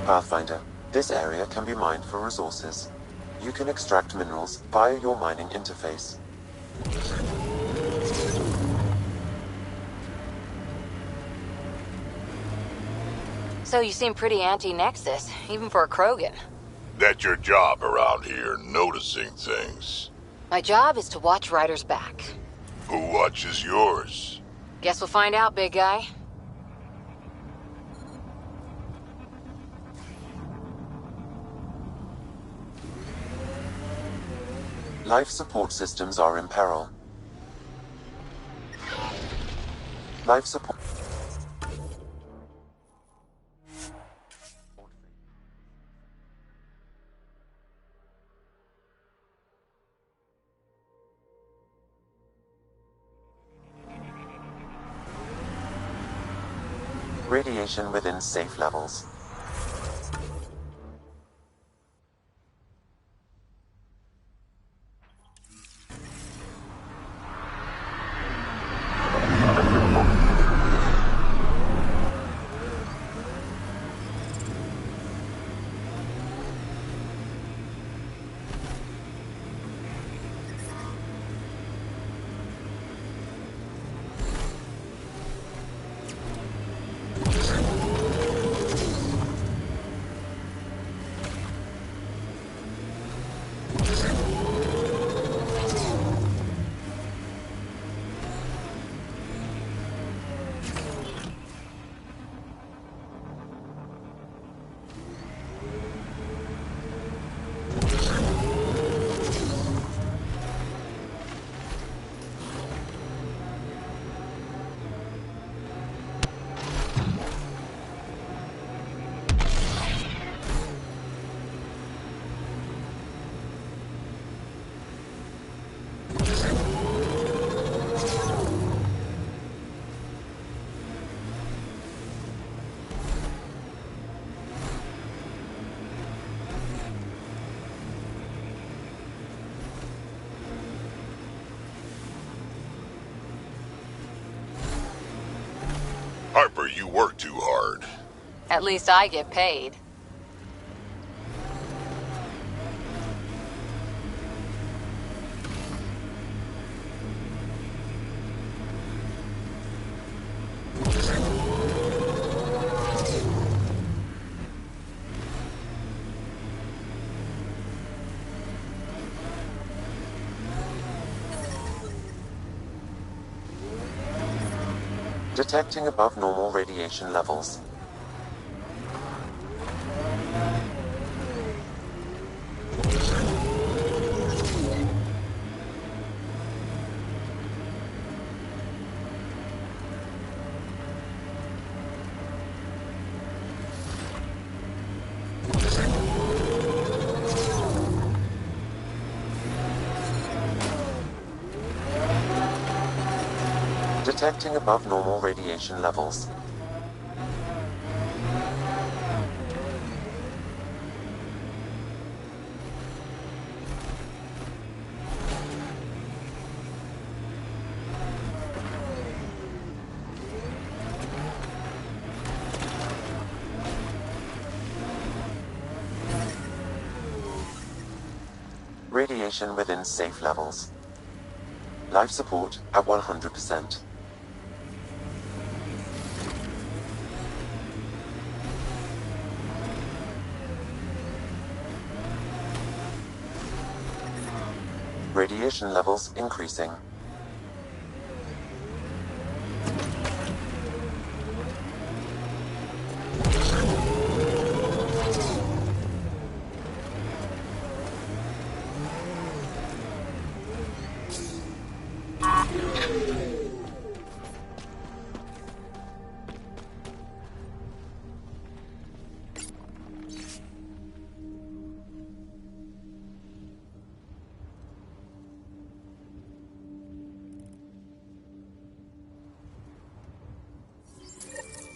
Pathfinder. This area can be mined for resources. You can extract minerals via your mining interface. So you seem pretty anti-Nexus, even for a Krogan. That's your job around here, noticing things. My job is to watch Ryder's back. Who watches yours? Guess we'll find out, big guy. Life support systems are in peril. Life support. Radiation within safe levels. Harper, you work too hard. At least I get paid. Detecting above normal radiation levels. Detecting above normal radiation levels. Radiation within safe levels. Life support at 100%. Radiation levels increasing.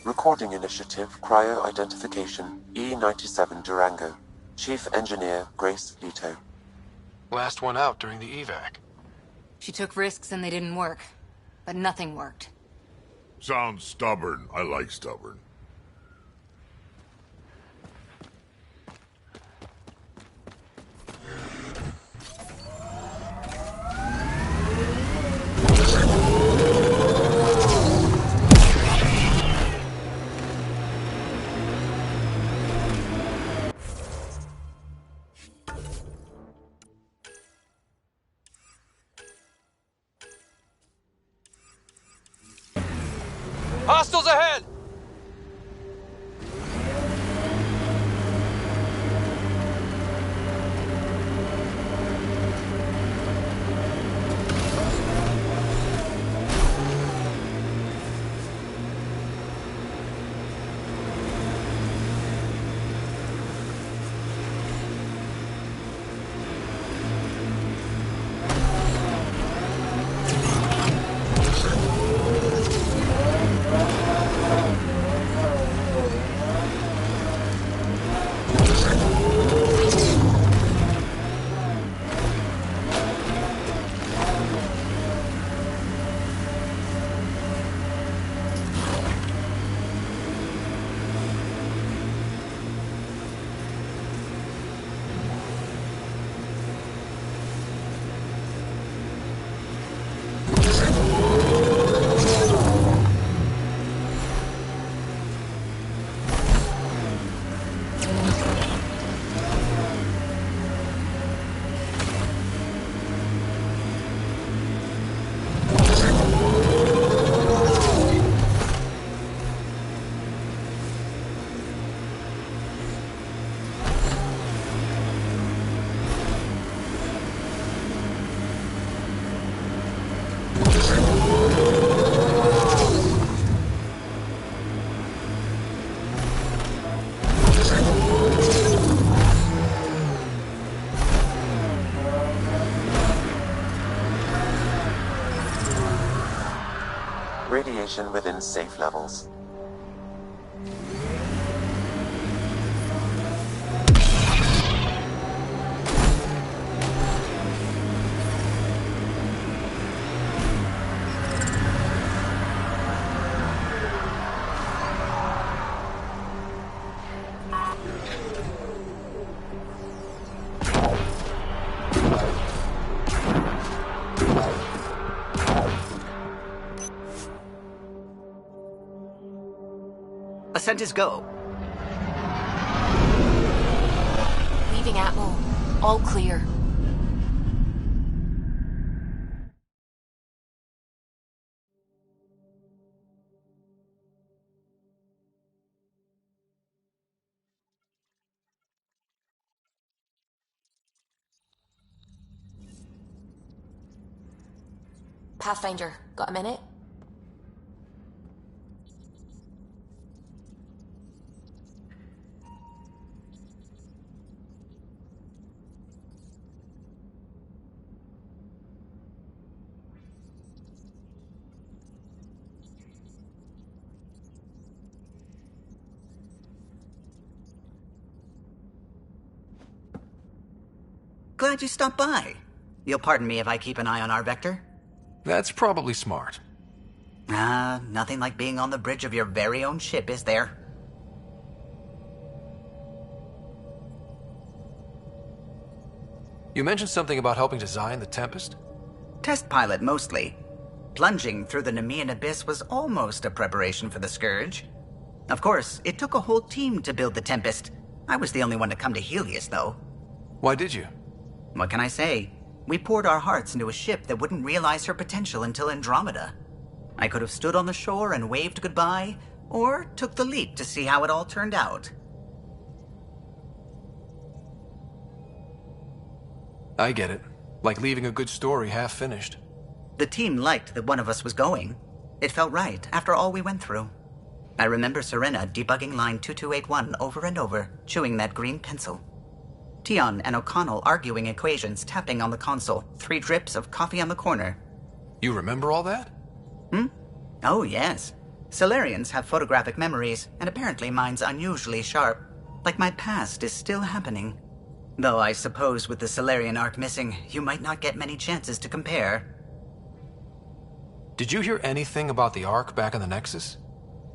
Recording Initiative Cryo-Identification E-97 Durango. Chief Engineer Grace Leto. Last one out during the evac. She took risks and they didn't work. But nothing worked. Sounds stubborn. I like stubborn. Hostiles ahead! Radiation within safe levels. Ascent is go. Leaving Atmo. All clear. Pathfinder, got a minute? Glad you stopped by. You'll pardon me if I keep an eye on our vector? That's probably smart. Nothing like being on the bridge of your very own ship, is there? You mentioned something about helping design the Tempest? Test pilot, mostly. Plunging through the Nemean abyss was almost a preparation for the Scourge. Of course, it took a whole team to build the Tempest. I was the only one to come to Helios, though. Why did you? What can I say? We poured our hearts into a ship that wouldn't realize her potential until Andromeda. I could have stood on the shore and waved goodbye, or took the leap to see how it all turned out. I get it. Like leaving a good story half-finished. The team liked that one of us was going. It felt right, after all we went through. I remember Serena debugging line 2281 over and over, chewing that green pencil. Tion and O'Connell arguing equations, tapping on the console, 3 drips of coffee on the corner. You remember all that? Oh, yes. Solarians have photographic memories, and apparently mine's unusually sharp. Like my past is still happening. Though I suppose with the Solarian arc missing, you might not get many chances to compare. Did you hear anything about the Ark back in the Nexus?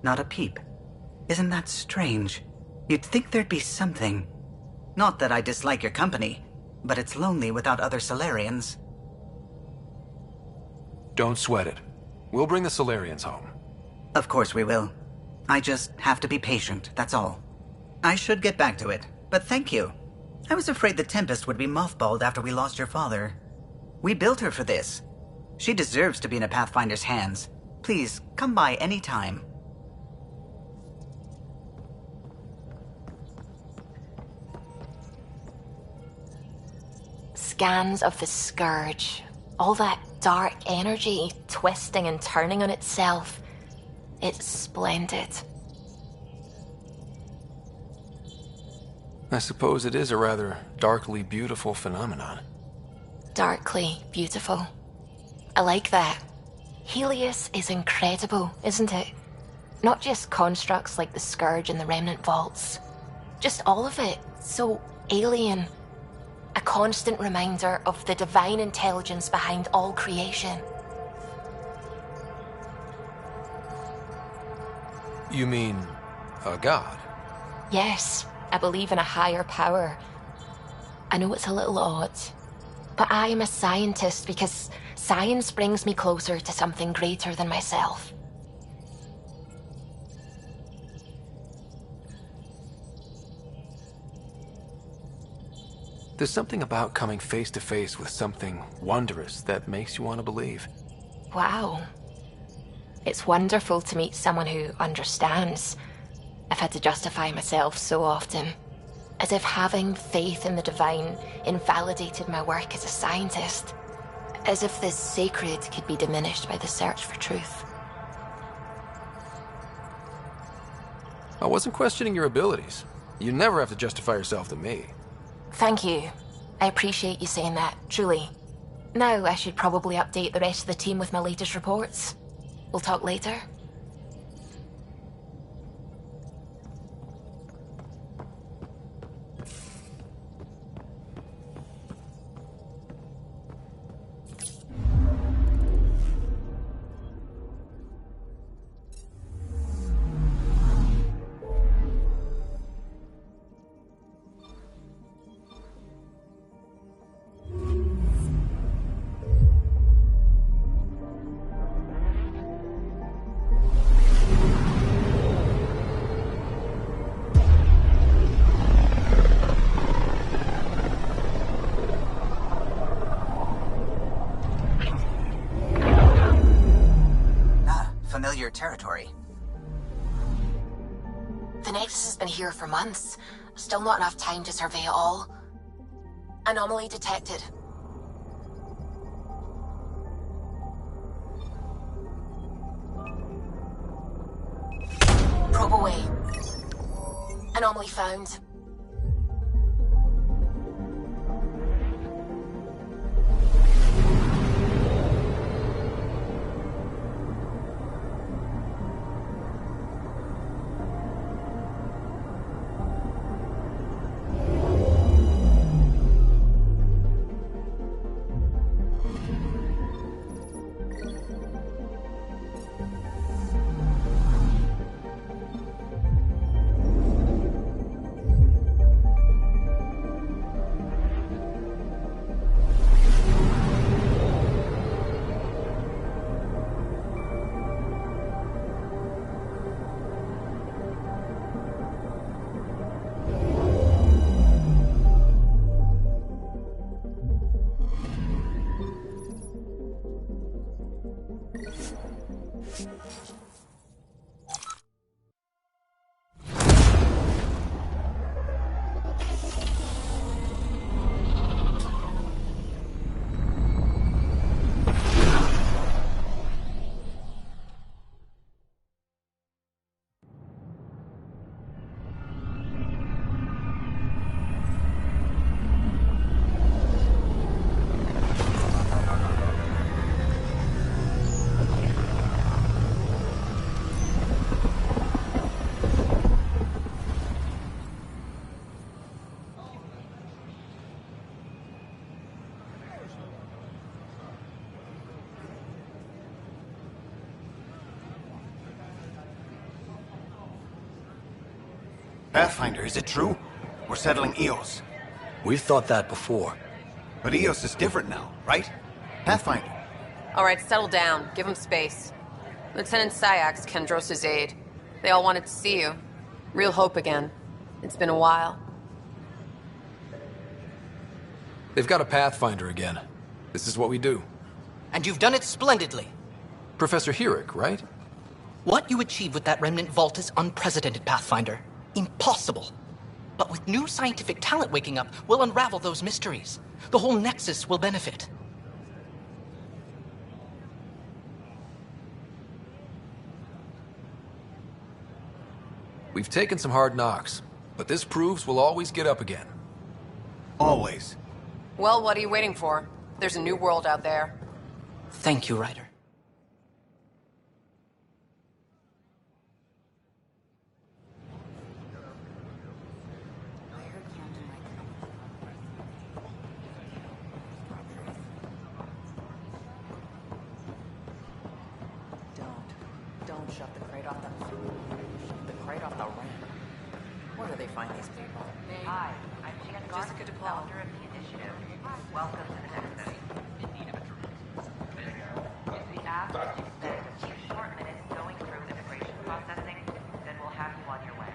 Not a peep. Isn't that strange? You'd think there'd be something. Not that I dislike your company, but it's lonely without other Solarians. Don't sweat it. We'll bring the Solarians home. Of course we will. I just have to be patient, that's all. I should get back to it, but thank you. I was afraid the Tempest would be mothballed after we lost your father. We built her for this. She deserves to be in a Pathfinder's hands. Please, come by any time. scans of the Scourge, all that dark energy twisting and turning on itself, it's splendid. I suppose it is a rather darkly beautiful phenomenon. Darkly beautiful. I like that. Helios is incredible, isn't it? Not just constructs like the Scourge and the Remnant Vaults. Just all of it. So alien. A constant reminder of the divine intelligence behind all creation. You mean a god? Yes, I believe in a higher power. I know it's a little odd, but I am a scientist because science brings me closer to something greater than myself. There's something about coming face to face with something wondrous that makes you want to believe. Wow. It's wonderful to meet someone who understands. I've had to justify myself so often, as if having faith in the divine invalidated my work as a scientist, as if the sacred could be diminished by the search for truth. I wasn't questioning your abilities. You never have to justify yourself to me. Thank you. I appreciate you saying that, truly. Now I should probably update the rest of the team with my latest reports. We'll talk later. Familiar territory. The Nexus has been here for months. Still not enough time to survey it all. Anomaly detected. Probe away. Anomaly found. Pathfinder, is it true? We're settling Eos. We've thought that before. But Eos is different now, right? Pathfinder. All right, settle down. Give him space. Lieutenant Syax, Kendros' aide. They all wanted to see you. Real hope again. It's been a while. They've got a Pathfinder again. This is what we do. And you've done it splendidly. Professor Herrick, right? What you achieved with that Remnant Vault is unprecedented, Pathfinder. Impossible. But with new scientific talent waking up, we'll unravel those mysteries. The whole Nexus will benefit. We've taken some hard knocks, but this proves we'll always get up again. Always. Well, what are you waiting for? There's a new world out there. Thank you, Ryder. Don't shut the crate off the ramp. Where do they find these people? Hi, I'm Jessica DePaul, founder of the initiative. Welcome to the next study. We ask that you spend a few short minutes going through immigration processing, then we'll have you on your way.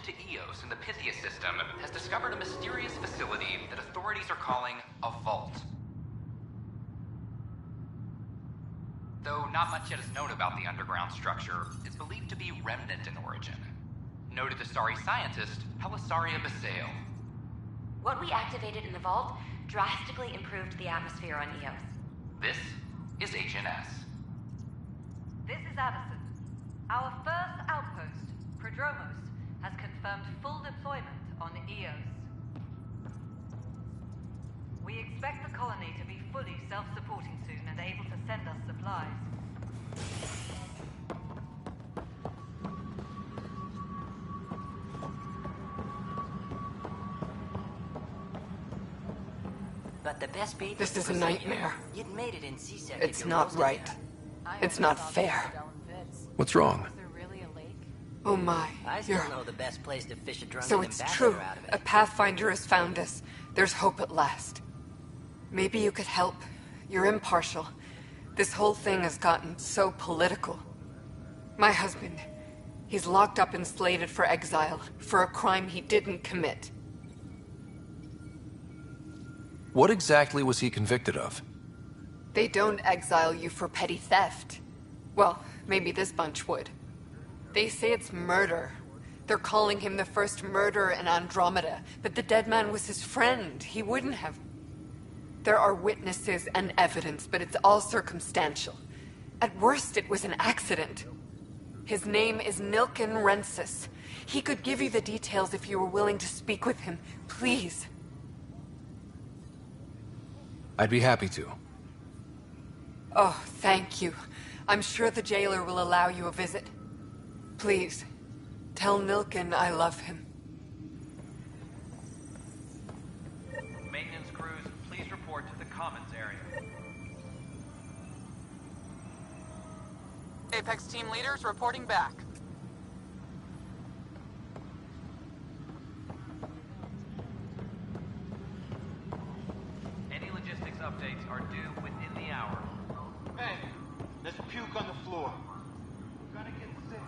to Eos in the Pythia system has discovered a mysterious facility that authorities are calling a vault. Though not much yet is known about the underground structure, it's believed to be remnant in origin. Noted Asari scientist Helisaria Basale. What we activated in the vault drastically improved the atmosphere on Eos. This is HNS. This is Addison. Our first outpost, Prodromos, has confirmed full deployment on Eos. We expect the colony to be fully self-supporting soon and able to send us supplies. But the best beat. This is a nightmare. You'd made it in C-Sec. It's not right. It's not fair. What's wrong? Oh my, I still know the best place to fish a drunken So it's ambassador true. out of it. A Pathfinder has found us. There's hope at last. Maybe you could help. You're impartial. This whole thing has gotten so political. My husband, he's locked up and slated for exile for a crime he didn't commit. What exactly was he convicted of? They don't exile you for petty theft. Well, maybe this bunch would. They say it's murder. They're calling him the first murderer in Andromeda, but the dead man was his friend. He wouldn't have... There are witnesses and evidence, but it's all circumstantial. At worst, it was an accident. His name is Nilken Rensis. He could give you the details if you were willing to speak with him. Please. I'd be happy to. Oh, thank you. I'm sure the jailer will allow you a visit. Please, tell Nilken I love him. Maintenance crews, please report to the commons area. Apex team leaders reporting back. Any logistics updates are due within the hour. Hey, there's puke on the floor. We're gonna get sick.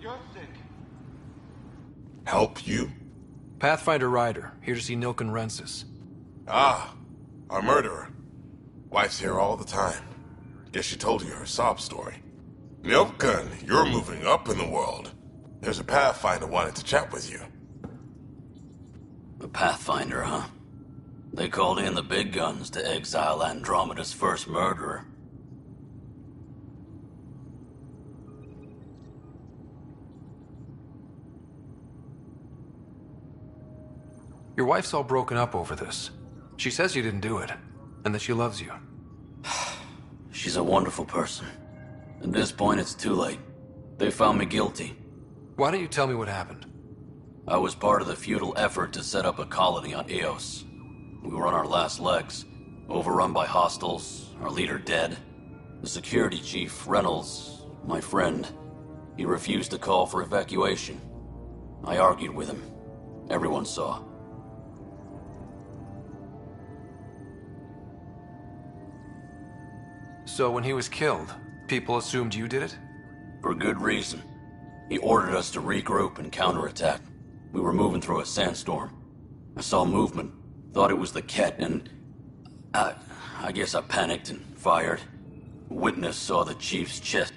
You're sick. Help you? Pathfinder Ryder, here to see Nilken Rensis. Ah, our murderer. Wife's here all the time. Guess she told you her sob story. Nilken, you're moving up in the world. There's a Pathfinder wanting to chat with you. A Pathfinder, huh? They called in the big guns to exile Andromeda's first murderer. Your wife's all broken up over this. She says you didn't do it, and that she loves you. She's a wonderful person. At this point, it's too late. They found me guilty. Why don't you tell me what happened? I was part of the futile effort to set up a colony on Eos. We were on our last legs, overrun by hostiles, our leader dead. The security chief, Reynolds, my friend, he refused to call for evacuation. I argued with him. Everyone saw. So when he was killed, people assumed you did it? For good reason. He ordered us to regroup and counterattack. We were moving through a sandstorm. I saw movement, thought it was the Ket, and... I guess I panicked and fired. A witness saw the chief's chest.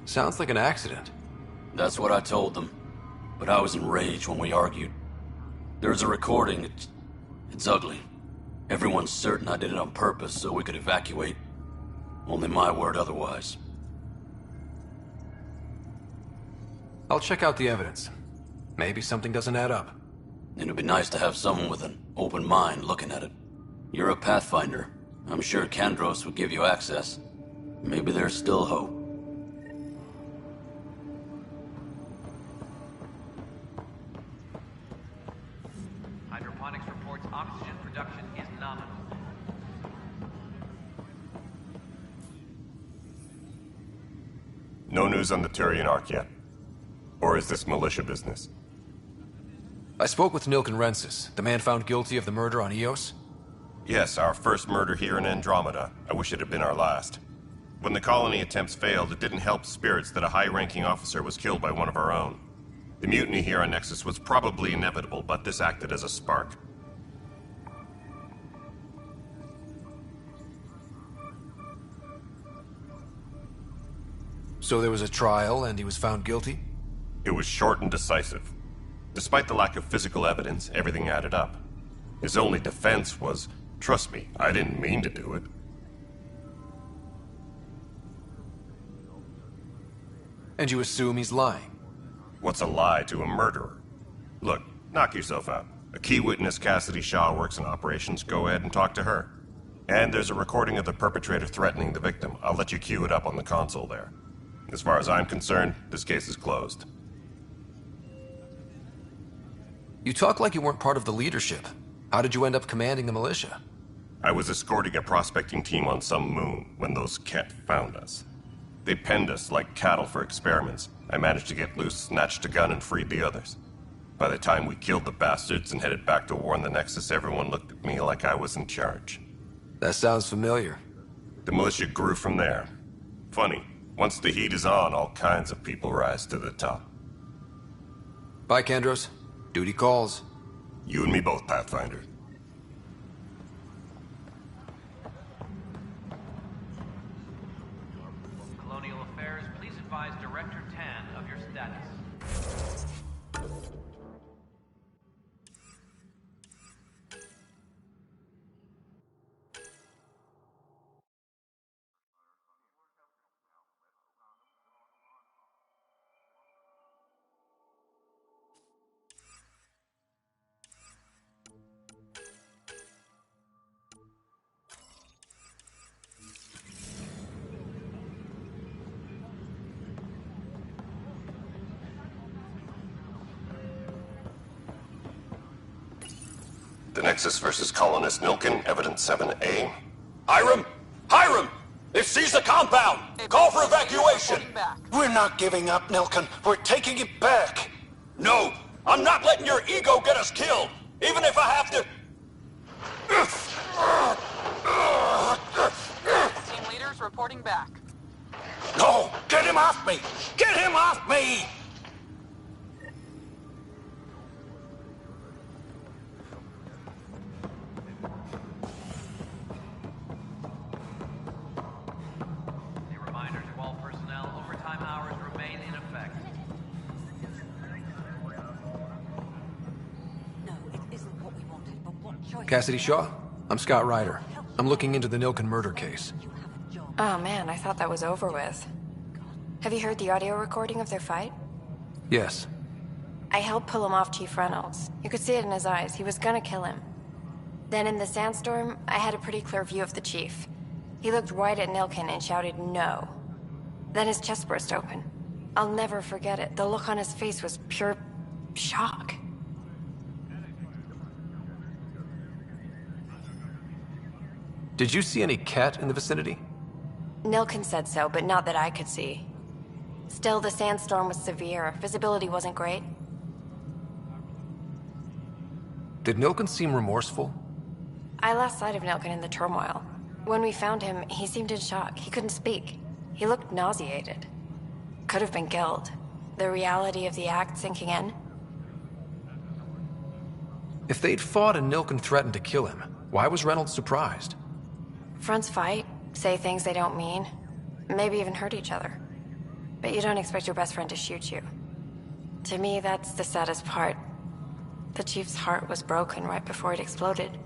Sounds like an accident. That's what I told them. But I was enraged when we argued. There's a recording. It's ugly. Everyone's certain I did it on purpose so we could evacuate. Only my word otherwise. I'll check out the evidence. Maybe something doesn't add up. It'd be nice to have someone with an open mind looking at it. You're a Pathfinder. I'm sure Kandros would give you access. Maybe there's still hope. Hydroponics reports oxygen production is nominal. news on the Turian Ark yet? Or is this militia business? I spoke with Nilken Rensis, the man found guilty of the murder on Eos. Yes, our first murder here in Andromeda. I wish it had been our last. When the colony attempts failed, it didn't help spirits that a high-ranking officer was killed by one of our own. The mutiny here on Nexus was probably inevitable, but this acted as a spark. So there was a trial, and he was found guilty? It was short and decisive. Despite the lack of physical evidence, everything added up. His only defense was, "Trust me, I didn't mean to do it." And you assume he's lying? What's a lie to a murderer? Look, knock yourself out. A key witness, Cassidy Shaw, works in operations. Go ahead and talk to her. And there's a recording of the perpetrator threatening the victim. I'll let you cue it up on the console there. As far as I'm concerned, this case is closed. You talk like you weren't part of the leadership. How did you end up commanding the militia? I was escorting a prospecting team on some moon when those Ket found us. They penned us like cattle for experiments. I managed to get loose, snatched a gun, and freed the others. By the time we killed the bastards and headed back to war on the Nexus, everyone looked at me like I was in charge. That sounds familiar. The militia grew from there. Funny, once the heat is on, all kinds of people rise to the top. Bye, Kandros. Duty calls. You and me both, Pathfinder. Colonial Affairs, please advise Director Tan of your status. The Nexus versus Colonist Nilken, Evidence 7A. Hiram! Hiram! They've seized the compound! Call for evacuation! We're not giving up, Nilken. We're taking it back. No! I'm not letting your ego get us killed! Even if I have to... Team leaders reporting back. No! Get him off me! Get him off me! Cassidy Shaw? I'm Scott Ryder. I'm looking into the Nilken murder case. Oh man, I thought that was over with. Have you heard the audio recording of their fight? Yes. I helped pull him off Chief Reynolds. You could see it in his eyes. He was gonna kill him. Then in the sandstorm, I had a pretty clear view of the Chief. He looked right at Nilken and shouted no. Then his chest burst open. I'll never forget it. The look on his face was pure shock. Did you see any Ket in the vicinity? Nilken said so, but not that I could see. Still, the sandstorm was severe. Visibility wasn't great. Did Nilken seem remorseful? I lost sight of Nilken in the turmoil. When we found him, he seemed in shock. He couldn't speak. He looked nauseated. Could have been guilt. The reality of the act sinking in. If they'd fought and Nilken threatened to kill him, why was Reynolds surprised? Fronts fight, say things they don't mean, maybe even hurt each other. But you don't expect your best friend to shoot you. To me, that's the saddest part. The Chief's heart was broken right before it exploded.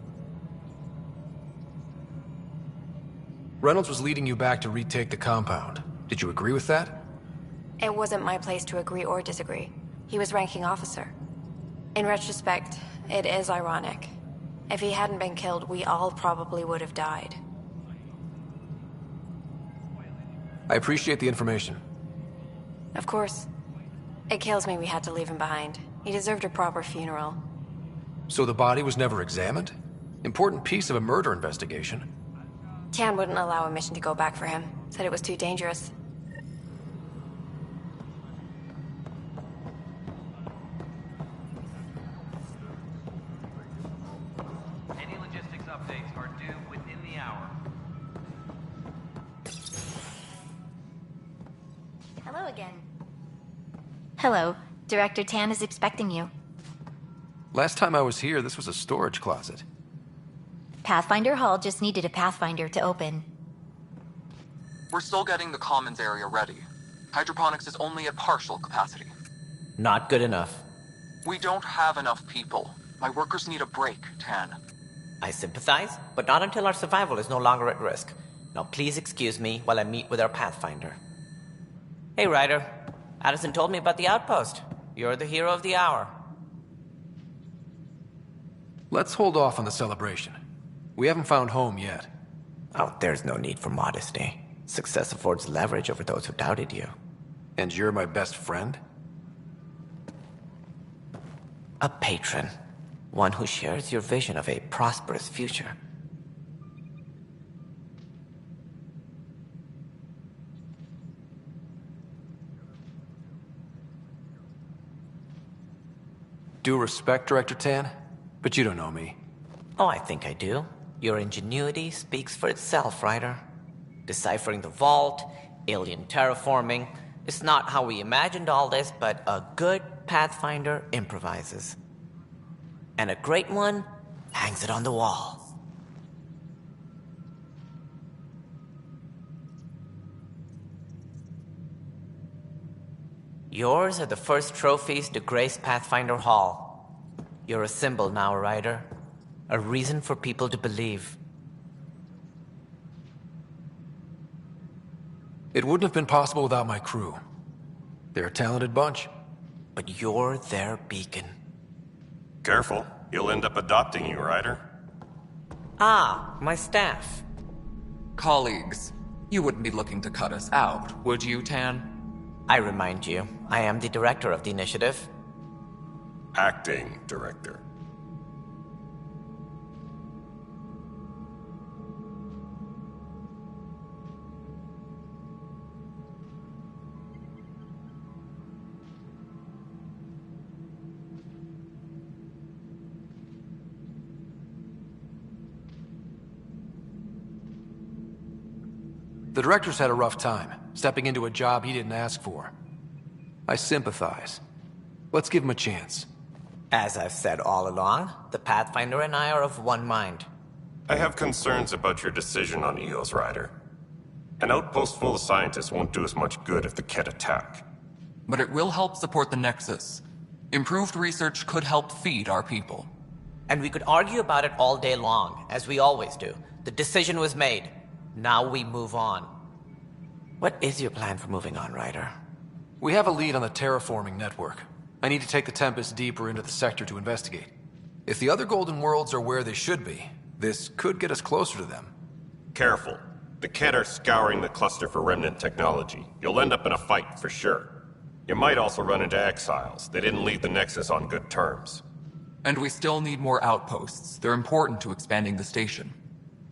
Reynolds was leading you back to retake the compound. Did you agree with that? It wasn't my place to agree or disagree. He was ranking officer. In retrospect, it is ironic. If he hadn't been killed, we all probably would have died. I appreciate the information. Of course. It kills me we had to leave him behind. He deserved a proper funeral. So the body was never examined? Important piece of a murder investigation. Tian wouldn't allow a mission to go back for him. Said it was too dangerous. updates are due within the hour. Hello again. Hello. Director Tan is expecting you. Last time I was here, this was a storage closet. Pathfinder Hall just needed a Pathfinder to open. We're still getting the commons area ready. Hydroponics is only at partial capacity. Not good enough. We don't have enough people. My workers need a break, Tan. I sympathize, but not until our survival is no longer at risk. Now please excuse me while I meet with our Pathfinder. Hey, Ryder. Addison told me about the outpost. You're the hero of the hour. Let's hold off on the celebration. We haven't found home yet. Oh, there's no need for modesty. Success affords leverage over those who doubted you. And you're my best friend? A patron. One who shares your vision of a prosperous future. Due respect, Director Tan, but you don't know me. Oh, I think I do. Your ingenuity speaks for itself, Ryder. Deciphering the vault, alien terraforming. It's not how we imagined all this, but a good Pathfinder improvises. And a great one hangs it on the wall. Yours are the first trophies to grace Pathfinder Hall. You're a symbol now, Ryder. A reason for people to believe. It wouldn't have been possible without my crew. They're a talented bunch. But you're their beacon. Careful. You'll end up adopting you, Ryder. Ah, my staff. Colleagues, you wouldn't be looking to cut us out, would you, Tan? I remind you, I am the director of the initiative. Acting director. The director's had a rough time, stepping into a job he didn't ask for. I sympathize. Let's give him a chance. As I've said all along, the Pathfinder and I are of one mind. I have concerns about your decision on EOS, Ryder. An outpost full of scientists won't do us much good if the Kett attack. But it will help support the Nexus. Improved research could help feed our people. And we could argue about it all day long, as we always do. The decision was made. Now we move on. What is your plan for moving on, Ryder? We have a lead on the terraforming network. I need to take the Tempest deeper into the sector to investigate. If the other Golden Worlds are where they should be, this could get us closer to them. Careful. The Kett are scouring the cluster for remnant technology. You'll end up in a fight for sure. You might also run into exiles. They didn't leave the Nexus on good terms. And we still need more outposts. They're important to expanding the station.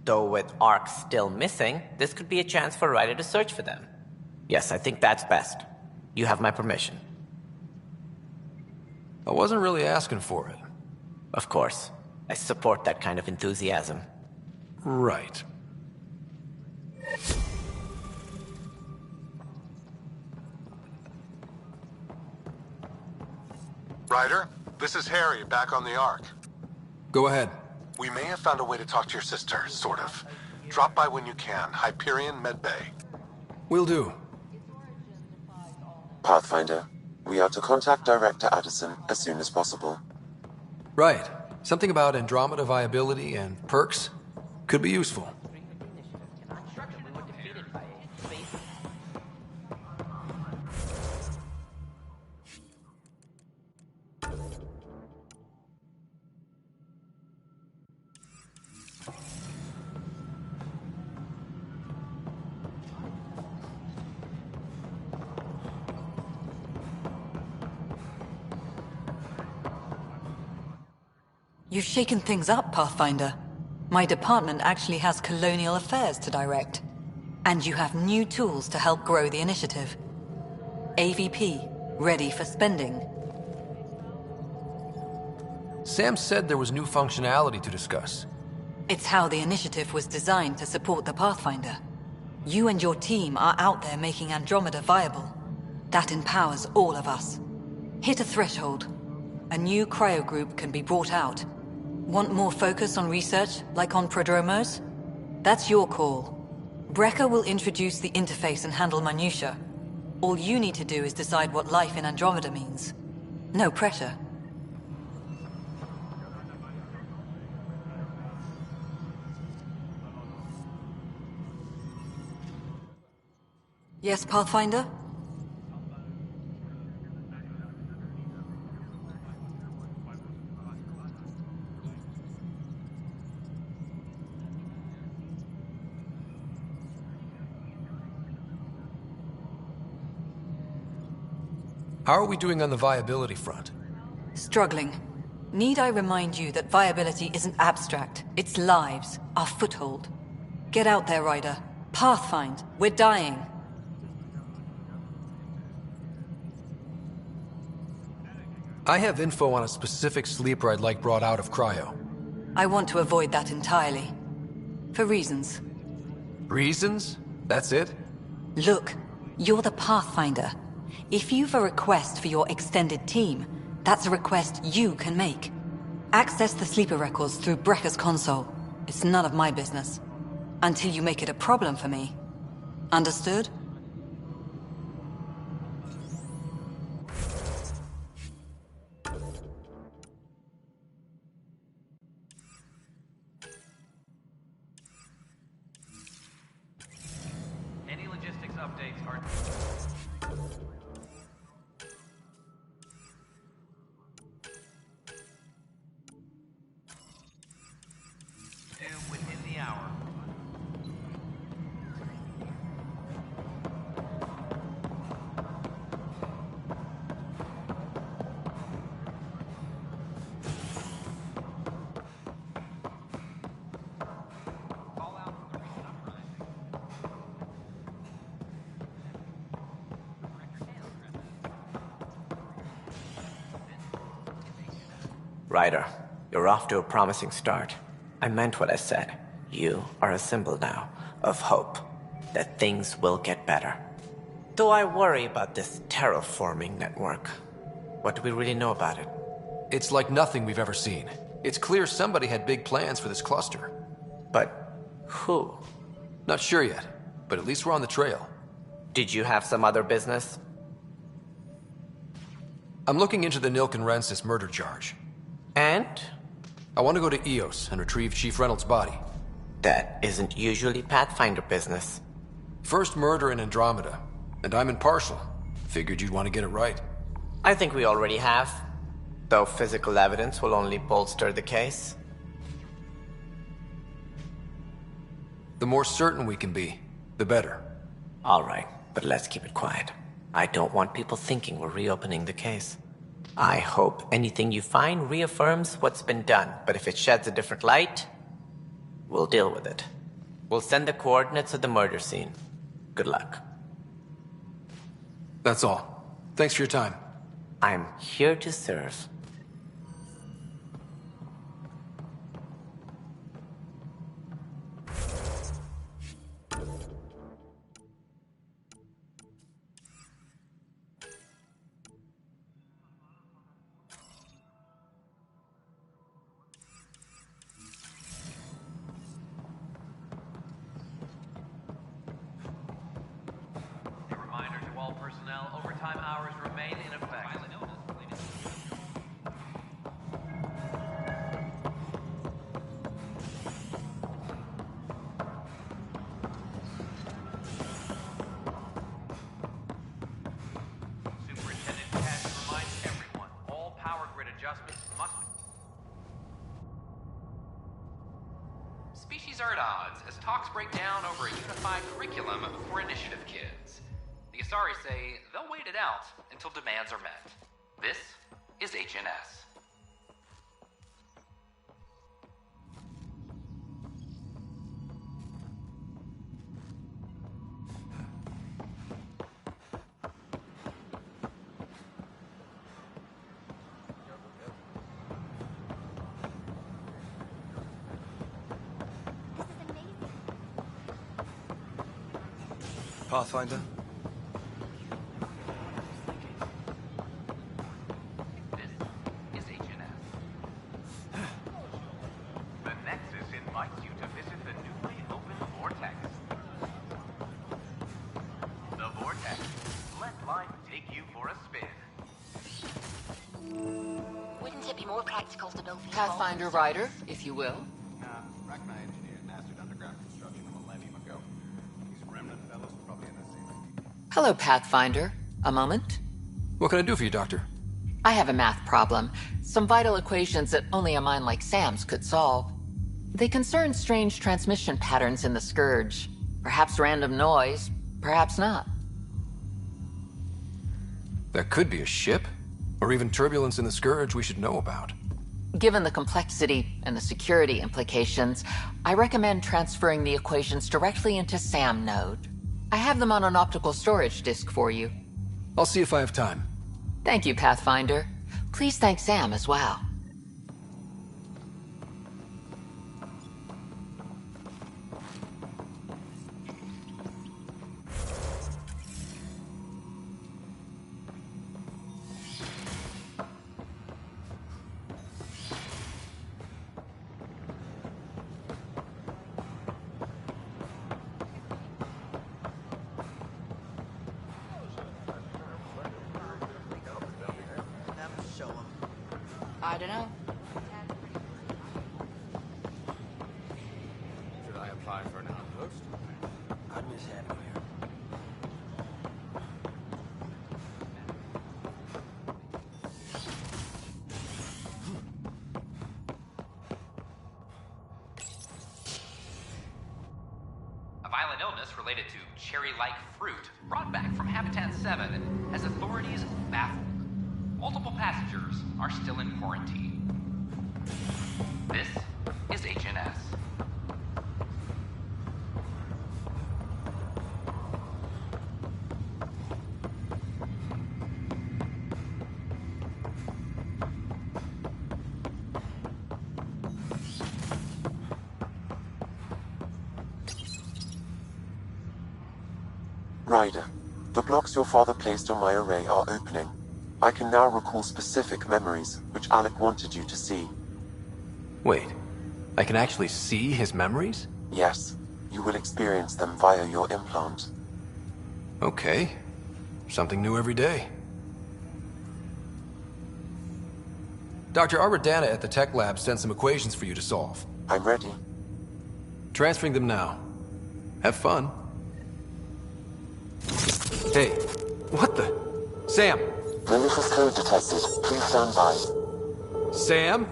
Though with Ark still missing, this could be a chance for Ryder to search for them. Yes, I think that's best. You have my permission. I wasn't really asking for it. Of course. I support that kind of enthusiasm. Right. Ryder, this is Harry, back on the Ark. Go ahead. We may have found a way to talk to your sister, sort of. Drop by when you can. Hyperion Medbay. Will do. Pathfinder, we are to contact Director Addison as soon as possible. Right. Something about Andromeda viability and perks could be useful. You've shaken things up, Pathfinder. My department actually has colonial affairs to direct. And you have new tools to help grow the initiative. AVP, ready for spending. Sam said there was new functionality to discuss. It's how the initiative was designed to support the Pathfinder. You and your team are out there making Andromeda viable. That empowers all of us. Hit a threshold. A new cryo group can be brought out. Want more focus on research, like on Prodromos? That's your call. Brecker will introduce the interface and handle minutiae. All you need to do is decide what life in Andromeda means. No pressure. Yes, Pathfinder? How are we doing on the viability front? Struggling. Need I remind you that viability isn't abstract? It's lives, our foothold. Get out there, Ryder. Pathfind. We're dying. I have info on a specific sleeper I'd like brought out of cryo. I want to avoid that entirely. For reasons. Reasons? That's it? Look, you're the Pathfinder. If you've a request for your extended team, that's a request you can make. Access the sleeper records through Brecker's console. It's none of my business. Until you make it a problem for me. Understood? Any logistics updates are... due within the hour. Ryder, you're off to a promising start. I meant what I said. You are a symbol now of hope that things will get better. Though I worry about this terraforming network. What do we really know about it? It's like nothing we've ever seen. It's clear somebody had big plans for this cluster. But who? Not sure yet, but at least we're on the trail. Did you have some other business? I'm looking into the Nilken Rensis murder charge. And? I want to go to EOS and retrieve Chief Reynolds' body. That isn't usually Pathfinder business. First murder in Andromeda, and I'm impartial. Figured you'd want to get it right. I think we already have. Though physical evidence will only bolster the case. The more certain we can be, the better. All right, but let's keep it quiet. I don't want people thinking we're reopening the case. I hope anything you find reaffirms what's been done, but if it sheds a different light, we'll deal with it. We'll send the coordinates of the murder scene. Good luck. That's all. Thanks for your time. I'm here to serve. Overtime hours remain in effect. Superintendent Cash reminds everyone, all power grid adjustments must... Species are at odds as talks break down over a unified curriculum for initiative kids. The Asari say they'll wait it out until demands are met. This is HNS. Pathfinder? This is HNS. The Nexus invites you to visit the newly opened Vortex. The Vortex. Let life take you for a spin. Wouldn't it be more practical to build these Pathfinder Rider, if you will. Rachni engineered mastered underground construction a millennium ago. These remnant fellows are probably in the same. Hello, Pathfinder. A moment? What can I do for you, Doctor? I have a math problem. Some vital equations that only a mind like Sam's could solve. They concern strange transmission patterns in the Scourge. Perhaps random noise, perhaps not. That could be a ship, or even turbulence in the Scourge we should know about. Given the complexity and the security implications, I recommend transferring the equations directly into SAM node. I have them on an optical storage disk for you. I'll see if I have time. Thank you, Pathfinder. Please thank Sam as well. I don't know. Should I apply for an outpost? I'd miss having you. A violent illness related to cherry-like fruit brought back from Habitat 7 has authorities baffled. Multiple passengers are still in quarantine. This is HNS. Ryder, the blocks your father placed on my array are opening. I can now recall specific memories, which Alec wanted you to see. Wait, I can actually see his memories? Yes, you will experience them via your implant. Okay. Something new every day. Dr. Aradana at the tech lab sent some equations for you to solve. I'm ready. Transferring them now. Have fun. Hey, what the? Sam! Malicious code detected. Please stand by. Sam?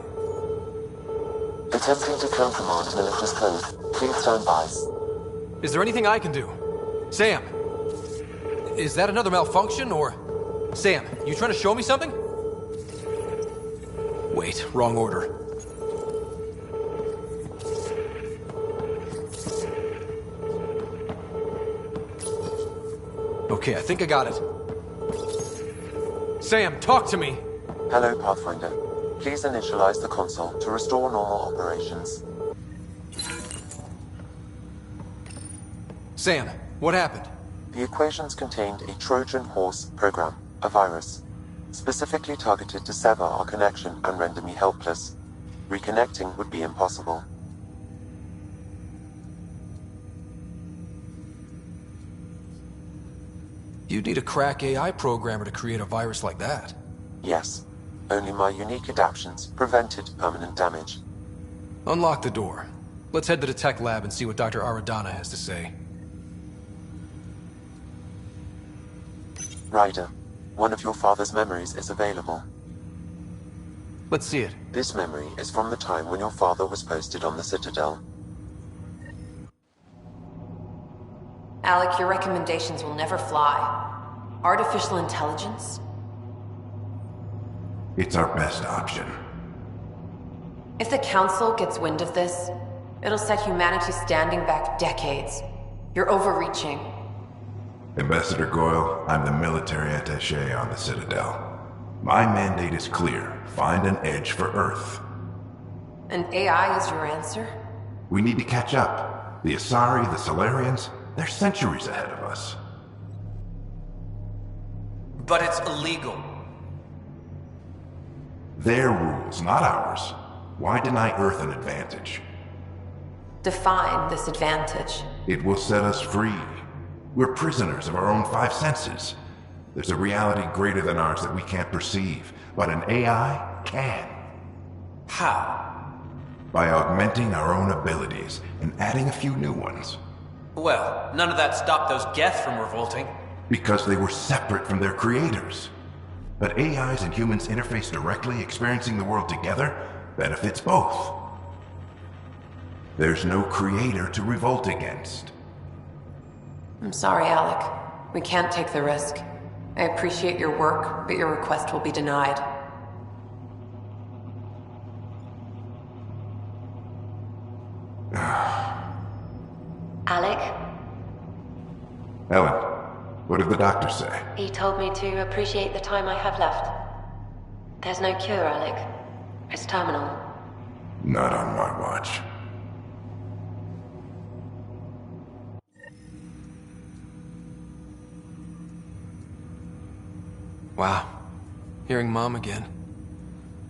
Attempting to countermand malicious code. Please stand by. Is there anything I can do? Sam! Is that another malfunction, or... Sam, you trying to show me something? Wait, wrong order. Okay, I think I got it. Sam, talk to me! Hello, Pathfinder. Please initialize the console to restore normal operations. Sam, what happened? The equations contained a Trojan horse program, a virus, specifically targeted to sever our connection and render me helpless. Reconnecting would be impossible. You'd need a crack AI programmer to create a virus like that. Yes. Only my unique adaptions prevented permanent damage. Unlock the door. Let's head to the tech lab and see what Dr. Aradana has to say. Ryder, one of your father's memories is available. Let's see it. This memory is from the time when your father was posted on the Citadel. Alec, your recommendations will never fly. Artificial intelligence? It's our best option. If the Council gets wind of this, it'll set humanity standing back decades. You're overreaching. Ambassador Goyle, I'm the military attaché on the Citadel. My mandate is clear. Find an edge for Earth. And AI is your answer? We need to catch up. The Asari, the Solarians, they're centuries ahead of us. But it's illegal. Their rules, not ours. Why deny Earth an advantage? Define this advantage. It will set us free. We're prisoners of our own five senses. There's a reality greater than ours that we can't perceive, but an AI can. How? By augmenting our own abilities and adding a few new ones. Well, none of that stopped those Geth from revolting. Because they were separate from their creators. But AIs and humans interface directly, experiencing the world together, benefits both. There's no creator to revolt against. I'm sorry, Alec. We can't take the risk. I appreciate your work, but your request will be denied. Alec, Ellen, what did the doctor say? he told me to appreciate the time I have left. There's no cure, Alec. It's terminal. Not on my watch. Wow. Hearing Mom again.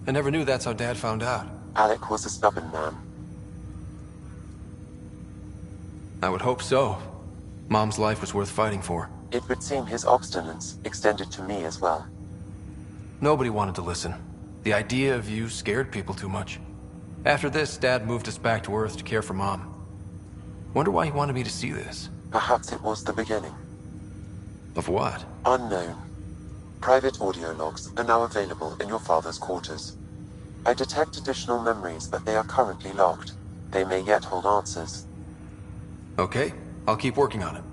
I never knew that's how Dad found out. Alec was a stubborn man. I would hope so. Mom's life was worth fighting for. It would seem his obstinance extended to me as well. Nobody wanted to listen. The idea of you scared people too much. After this, Dad moved us back to Earth to care for Mom. Wonder why he wanted me to see this. Perhaps it was the beginning. Of what? Unknown. Private audio logs are now available in your father's quarters. I detect additional memories, but they are currently locked. They may yet hold answers. Okay, I'll keep working on it.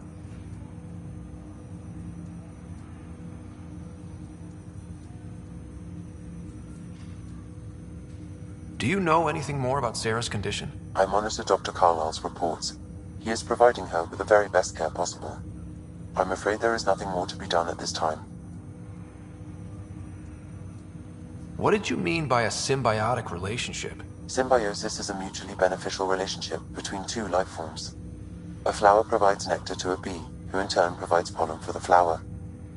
Do you know anything more about Sarah's condition? I monitor Dr. Carlisle's reports. He is providing her with the very best care possible. I'm afraid there is nothing more to be done at this time. What did you mean by a symbiotic relationship? Symbiosis is a mutually beneficial relationship between two life forms. A flower provides nectar to a bee, who in turn provides pollen for the flower.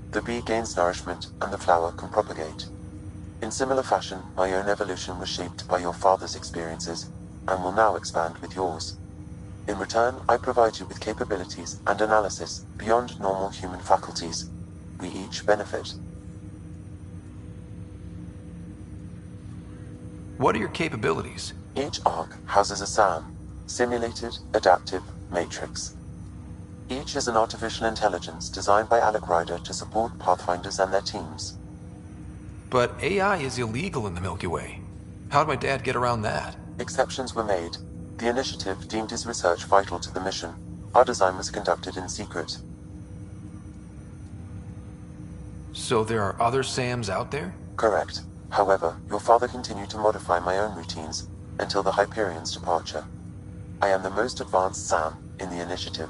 The bee gains nourishment, and the flower can propagate. In similar fashion, my own evolution was shaped by your father's experiences, and will now expand with yours. In return, I provide you with capabilities and analysis beyond normal human faculties. We each benefit. What are your capabilities? Each arc houses a SAM, Simulated Adaptive Matrix. Each is an artificial intelligence designed by Alec Ryder to support Pathfinders and their teams. But AI is illegal in the Milky Way. How'd my dad get around that? Exceptions were made. The initiative deemed his research vital to the mission. Our design was conducted in secret. So there are other SAMs out there? Correct. However, your father continued to modify my own routines until the Hyperion's departure. I am the most advanced SAM in the initiative.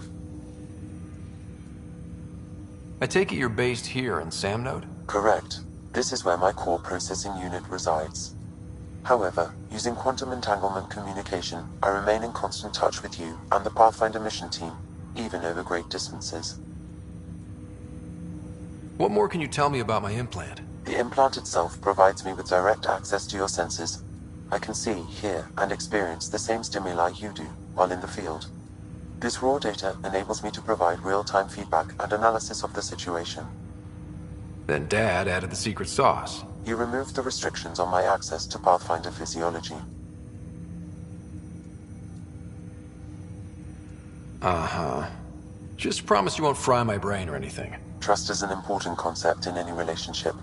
I take it you're based here in Sam Node? Correct. This is where my core processing unit resides. However, using quantum entanglement communication, I remain in constant touch with you and the Pathfinder mission team, even over great distances. What more can you tell me about my implant? The implant itself provides me with direct access to your senses. I can see, hear, and experience the same stimuli you do while in the field. This raw data enables me to provide real-time feedback and analysis of the situation. Then Dad added the secret sauce. He removed the restrictions on my access to Pathfinder physiology. Uh-huh. Just promise you won't fry my brain or anything. Trust is an important concept in any relationship.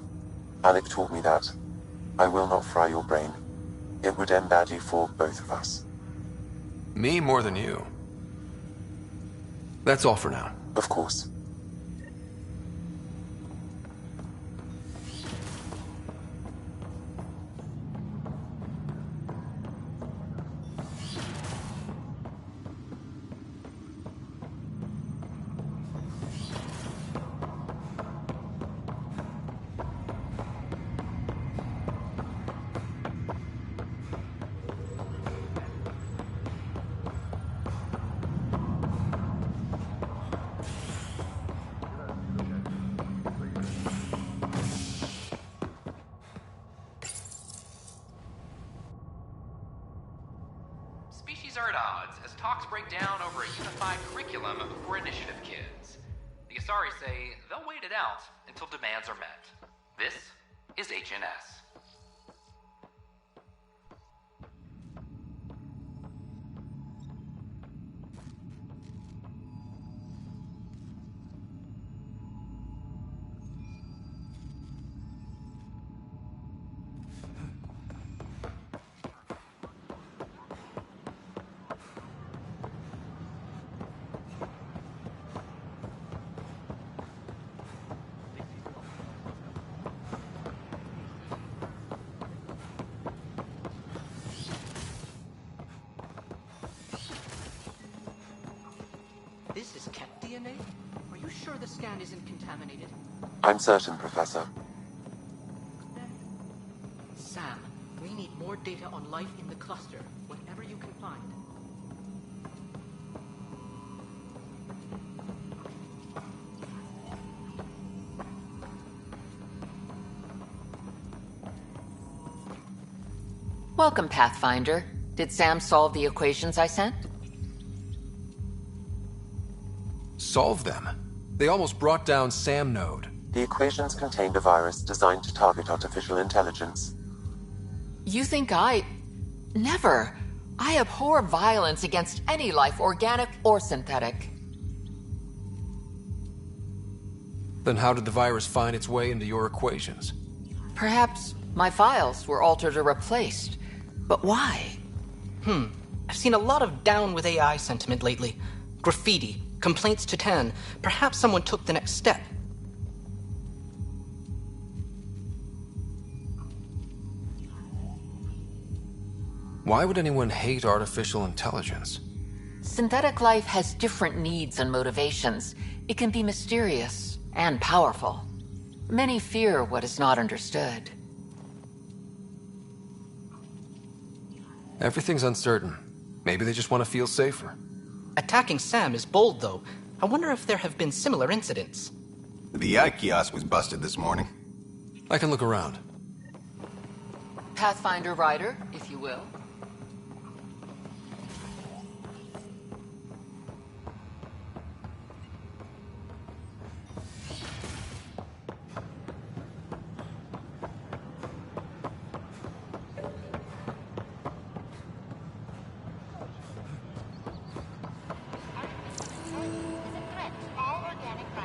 Alec taught me that. I will not fry your brain. It would end badly for both of us. Me more than you. That's all for now. Of course. absurd odds as talks break down over a unified curriculum for initiative kids. The Asari say they'll wait it out until demands are met. This is HNS. This is cat DNA? Are you sure the scan isn't contaminated? I'm certain, Professor. Sam, we need more data on life in the cluster, whatever you can find. Welcome, Pathfinder. Did Sam solve the equations I sent? Solve them? They almost brought down Sam Node. The equations contained a virus designed to target artificial intelligence. You think I... Never. I abhor violence against any life, organic or synthetic. Then how did the virus find its way into your equations? Perhaps my files were altered or replaced. But why? I've seen a lot of down with AI sentiment lately. Graffiti, complaints to 10. Perhaps someone took the next step. Why would anyone hate artificial intelligence? Synthetic life has different needs and motivations. It can be mysterious and powerful. Many fear what is not understood. Everything's uncertain. Maybe they just want to feel safer. Attacking Sam is bold, though. I wonder if there have been similar incidents. The VI kiosk was busted this morning. I can look around. Pathfinder Rider, if you will.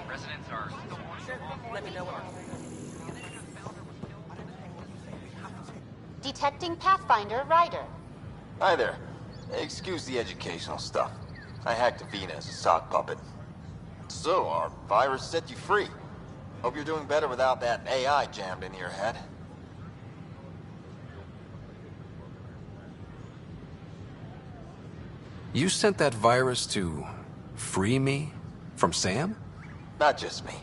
Residents are still Let me know what. Detecting Pathfinder Rider. Hi there. Excuse the educational stuff. I hacked Avina as a sock puppet. So, our virus set you free. Hope you're doing better without that AI jammed into your head. You sent that virus to free me from Sam? Not just me.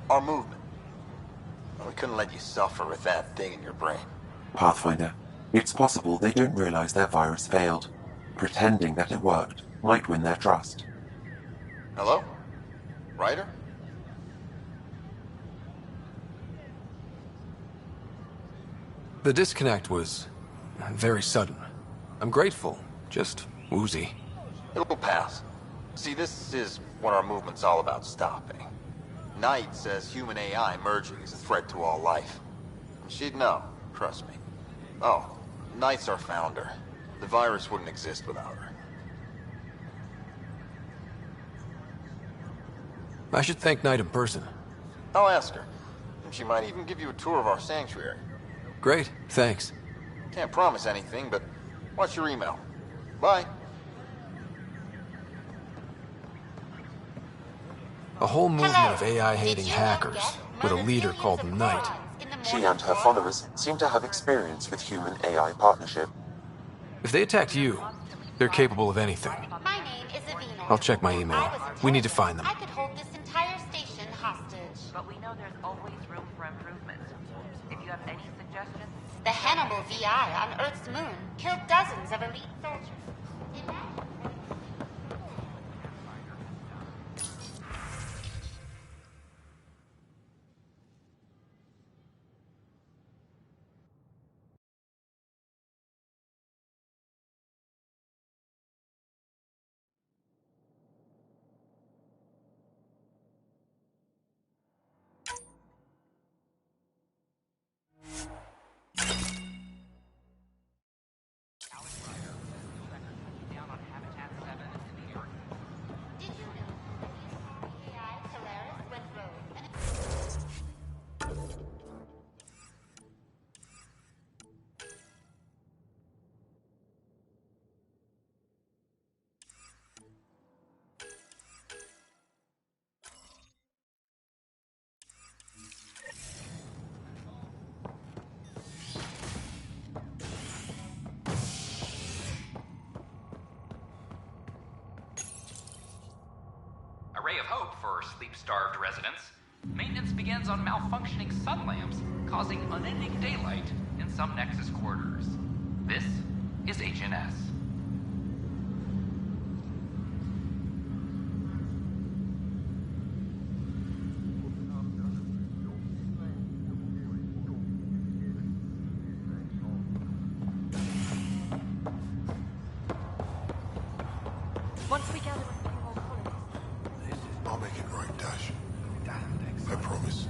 Our movement. We couldn't let you suffer with that thing in your brain. Pathfinder, it's possible they don't realize their virus failed. Pretending that it worked might win their trust. Hello? Ryder? The disconnect was very sudden. I'm grateful, just woozy. It'll pass. See, this is what our movement's all about stopping. Knight says human AI merging is a threat to all life. And she'd know, trust me. Oh, Knight's our founder. The virus wouldn't exist without her. I should thank Knight in person. I'll ask her. And she might even give you a tour of our sanctuary. Great, thanks. Can't promise anything, but watch your email. Bye. A whole movement of AI-hating hackers, with a leader called Knight. She and her followers seem to have experience with human-AI partnership. If they attacked you, they're capable of anything. My name is Avina. I'll check my email. We need to find them. I could hold this entire station hostage. But we know there's always room for improvement. If you have any suggestions... The Hannibal VI on Earth's moon killed dozens of elite soldiers. hope for sleep-starved residents. Maintenance begins on malfunctioning sun lamps, causing unending daylight in some Nexus quarters. This is HNS. Once we gather a few more colonists. I'll make it right, Dash. I promise.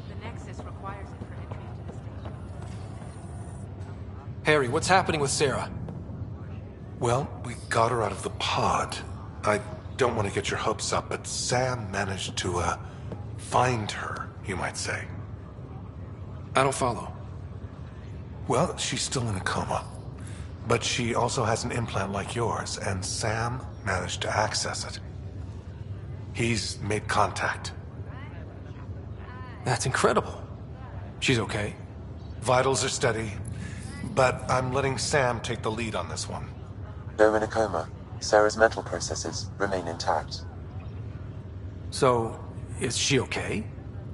The Nexus requires it for entry into the station. Harry, what's happening with Sarah? Well, we got her out of the pod. I don't want to get your hopes up, but Sam managed to, find her, you might say. I don't follow. Well, she's still in a coma. But she also has an implant like yours, and Sam managed to access it. He's made contact. That's incredible. She's okay. Vitals are steady, but I'm letting Sam take the lead on this one. Though in a coma, Sarah's mental processes remain intact. So, is she okay?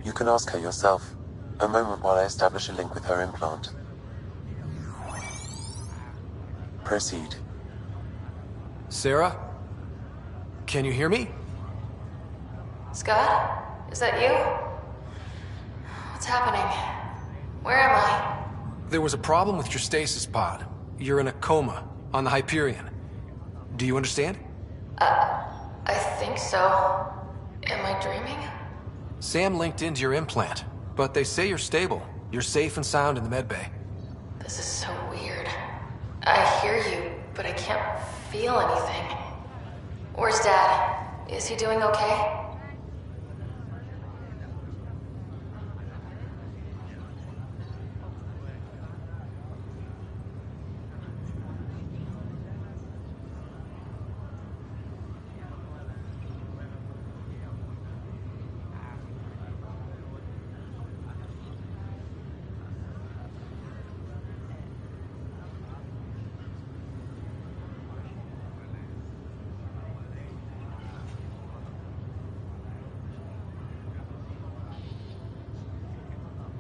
You can ask her yourself. A moment while I establish a link with her implant. Proceed. Sarah? Can you hear me? Scott? Is that you? What's happening? Where am I? There was a problem with your stasis pod. You're in a coma on the Hyperion. Do you understand? I think so. Am I dreaming? Sam linked into your implant, but they say you're stable. You're safe and sound in the medbay. This is so weird. I hear you, but I can't feel anything. Where's Dad? Is he doing okay?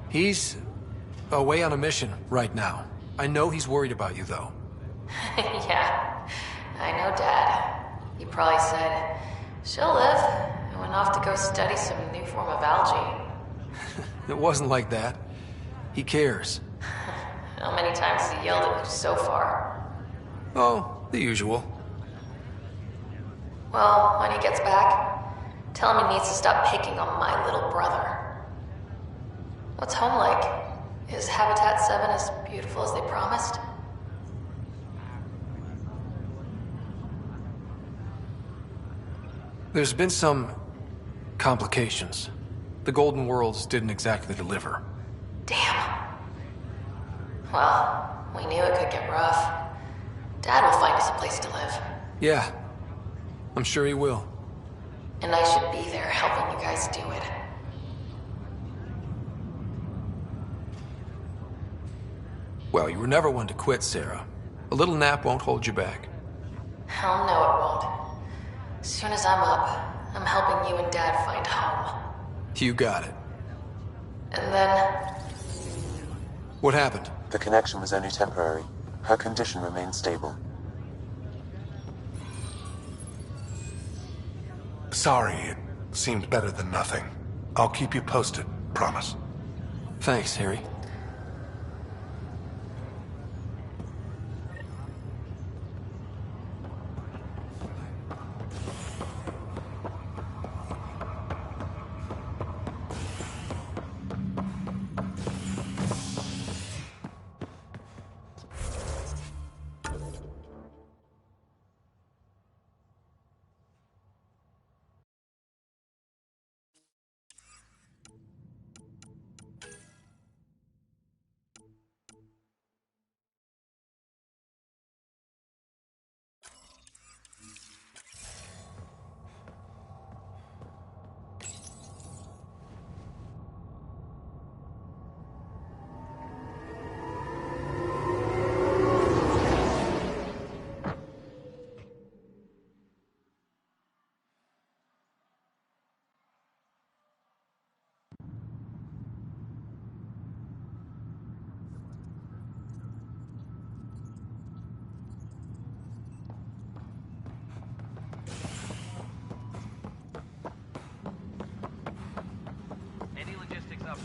He's away on a mission right now. I know he's worried about you, though. Yeah, I know Dad. He probably said, she'll live, and went off to go study some new form of algae. It wasn't like that. He cares. How many times has he yelled at you so far? Oh, the usual. Well, when he gets back, tell him he needs to stop picking on my little brother. What's home like? Is Habitat 7 as beautiful as they promised? There's been some complications. The Golden Worlds didn't exactly deliver. Damn. Well, we knew it could get rough. Dad will find us a place to live. Yeah, I'm sure he will. And I should be there helping you guys do it. Well, you were never one to quit, Sarah. A little nap won't hold you back. Hell no, it won't. As soon as I'm up, I'm helping you and Dad find home. You got it. And then... What happened? The connection was only temporary. Her condition remained stable. Sorry, it seemed better than nothing. I'll keep you posted, promise. Thanks, Harry.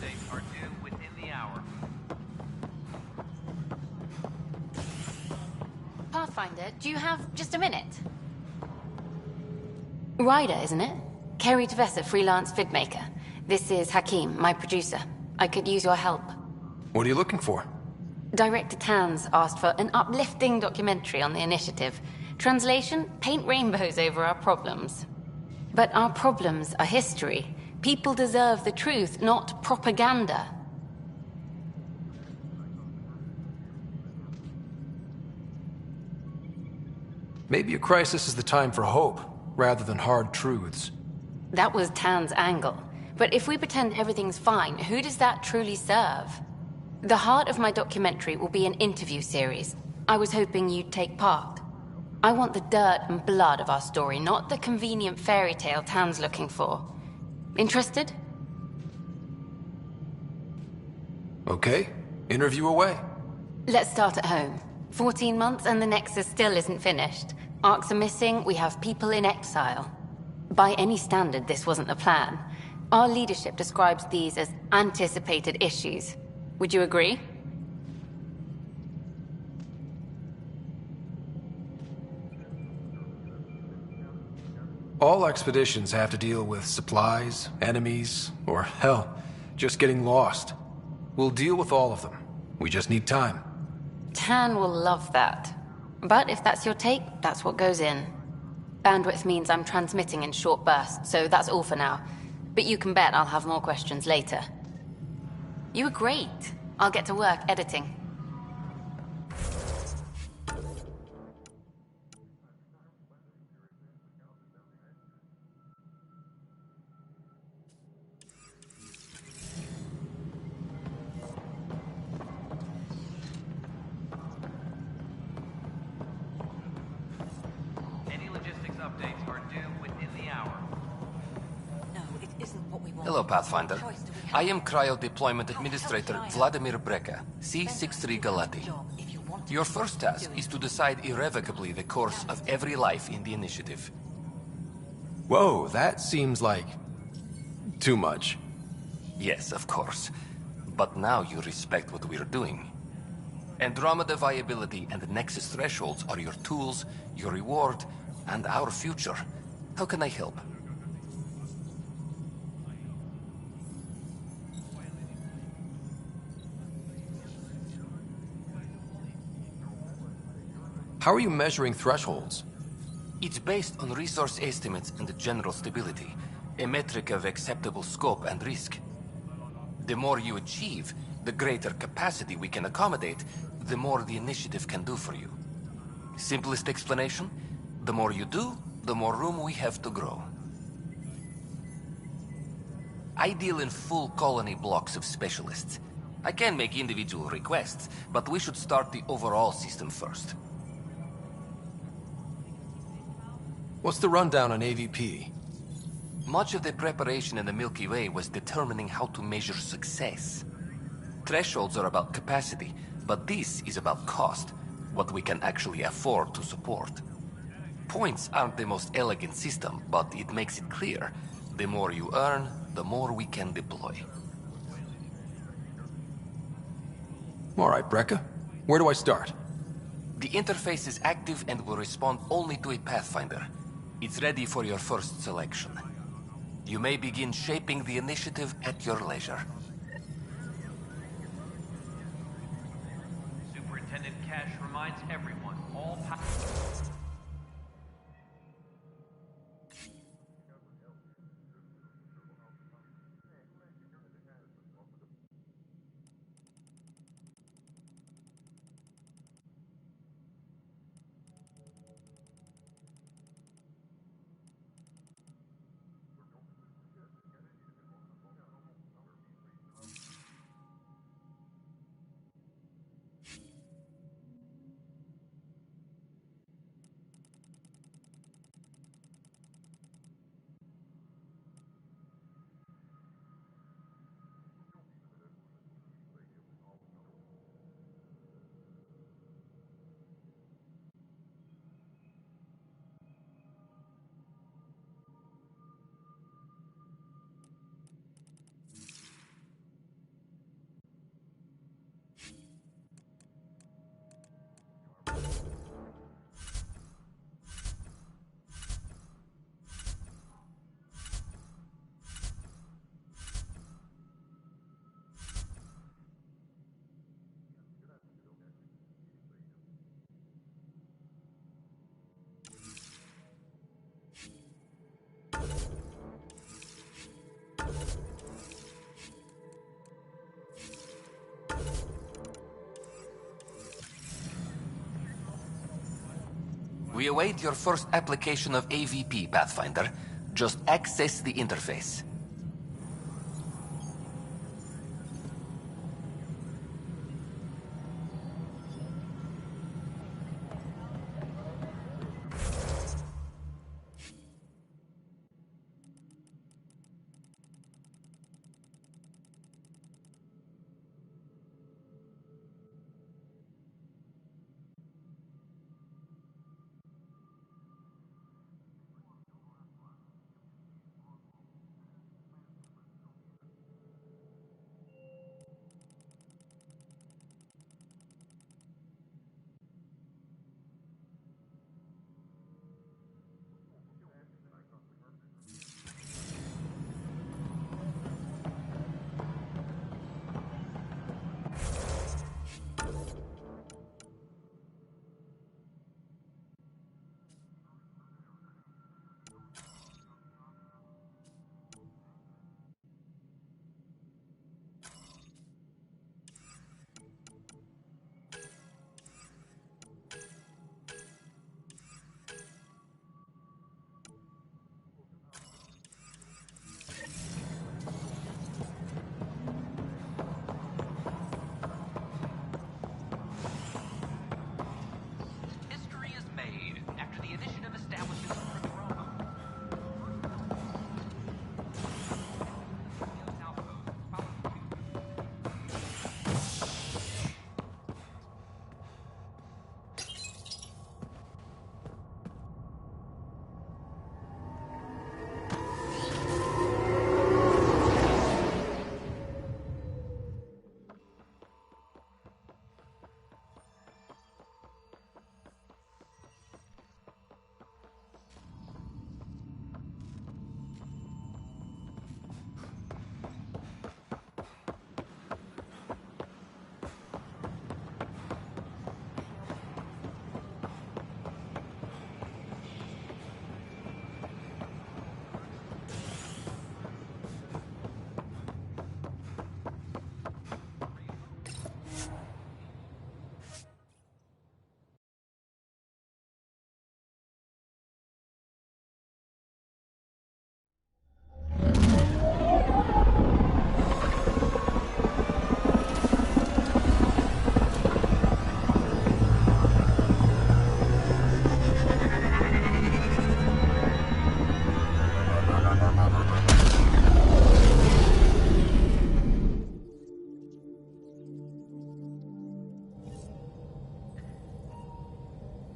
updates are due within the hour. Pathfinder, do you have just a minute? Ryder, isn't it? Kerry Tevessa, freelance vidmaker. This is Hakim, my producer. I could use your help. What are you looking for? Director Tanz asked for an uplifting documentary on the initiative. Translation, paint rainbows over our problems. But our problems are history. People deserve the truth, not propaganda. Maybe a crisis is the time for hope, rather than hard truths. That was Tan's angle. But if we pretend everything's fine, who does that truly serve? The heart of my documentary will be an interview series. I was hoping you'd take part. I want the dirt and blood of our story, not the convenient fairy tale Tan's looking for. Interested? Okay, interview away. Let's start at home. 14 months and the Nexus still isn't finished. Arcs are missing, we have people in exile. By any standard, this wasn't the plan. Our leadership describes these as anticipated issues. Would you agree? All expeditions have to deal with supplies, enemies, or hell, just getting lost. We'll deal with all of them. We just need time. Tan will love that. But if that's your take, that's what goes in. Bandwidth means I'm transmitting in short bursts, so that's all for now. But you can bet I'll have more questions later. You were great. I'll get to work editing. Any logistics updates are due within the hour. Hello, Pathfinder. I am Cryo Deployment Administrator Vladimir Breka, C-63 Galati. Your first task is to decide irrevocably the course of every life in the initiative. Whoa, that seems like... too much. Yes, of course. But now you respect what we're doing. Andromeda viability and the Nexus thresholds are your tools, your reward, and our future. How can I help? How are you measuring thresholds? It's based on resource estimates and general stability, a metric of acceptable scope and risk. The more you achieve, the greater capacity we can accommodate, the more the initiative can do for you. Simplest explanation, the more you do, the more room we have to grow. I deal in full colony blocks of specialists. I can make individual requests, but we should start the overall system first. What's the rundown on AVP? Much of the preparation in the Milky Way was determining how to measure success. Thresholds are about capacity, but this is about cost, what we can actually afford to support. Points aren't the most elegant system, but it makes it clear. The more you earn, the more we can deploy. All right, Breka. Where do I start? The interface is active and will respond only to a Pathfinder. It's ready for your first selection. You may begin shaping the initiative at your leisure. Superintendent Cash reminds everyone, all We await your first application of AVP, Pathfinder. Just access the interface. History is made after the initiative establishes Protronum.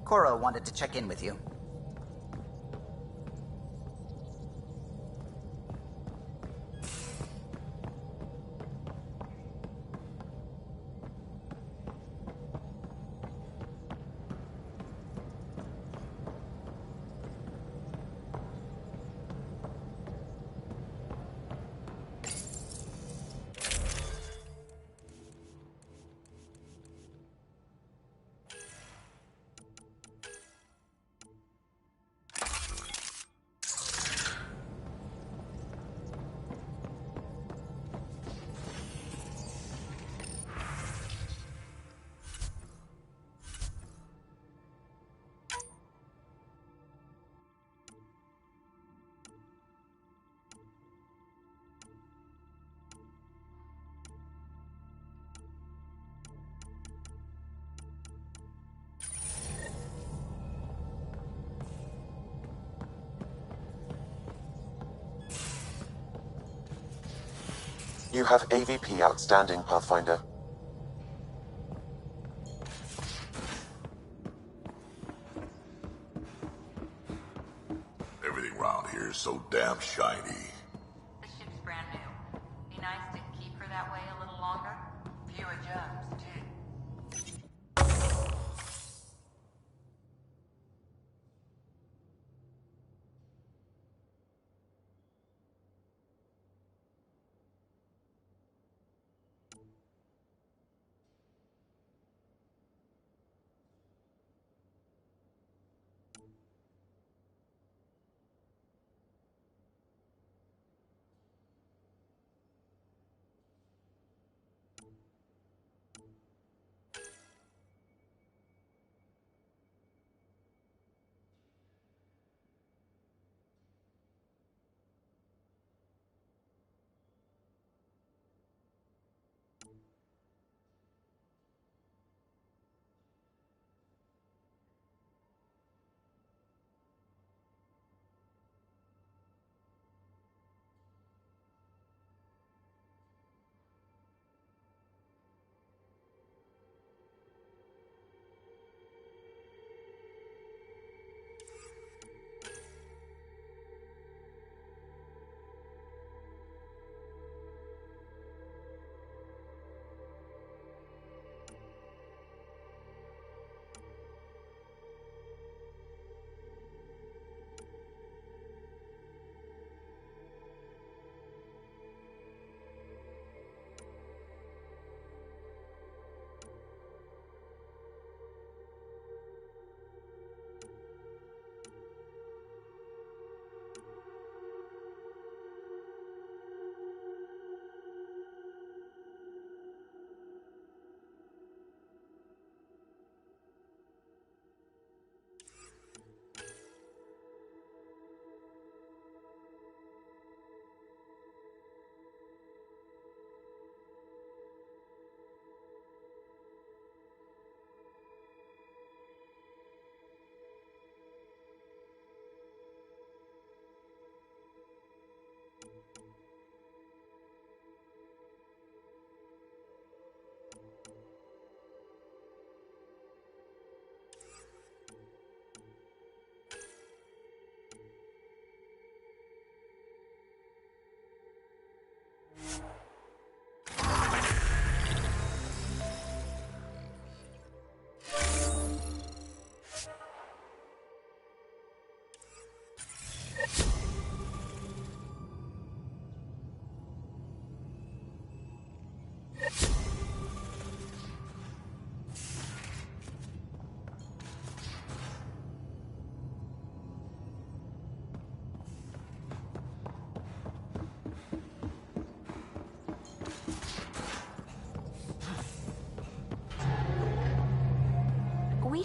Cora wanted to check in with you. You have AVP outstanding, Pathfinder. Everything around here is so damn shiny. The ship's brand new. Be nice to keep her that way a little longer. Fewer germs, too.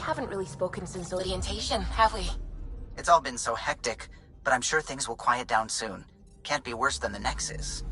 haven't really spoken since orientation, have we? It's all been so hectic, but I'm sure things will quiet down soon. Can't be worse than the Nexus.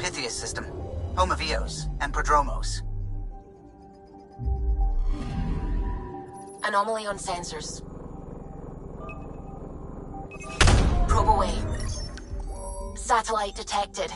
Pythias system. Home of Eos and Prodromos. Anomaly on sensors. Probe away. Satellite detected.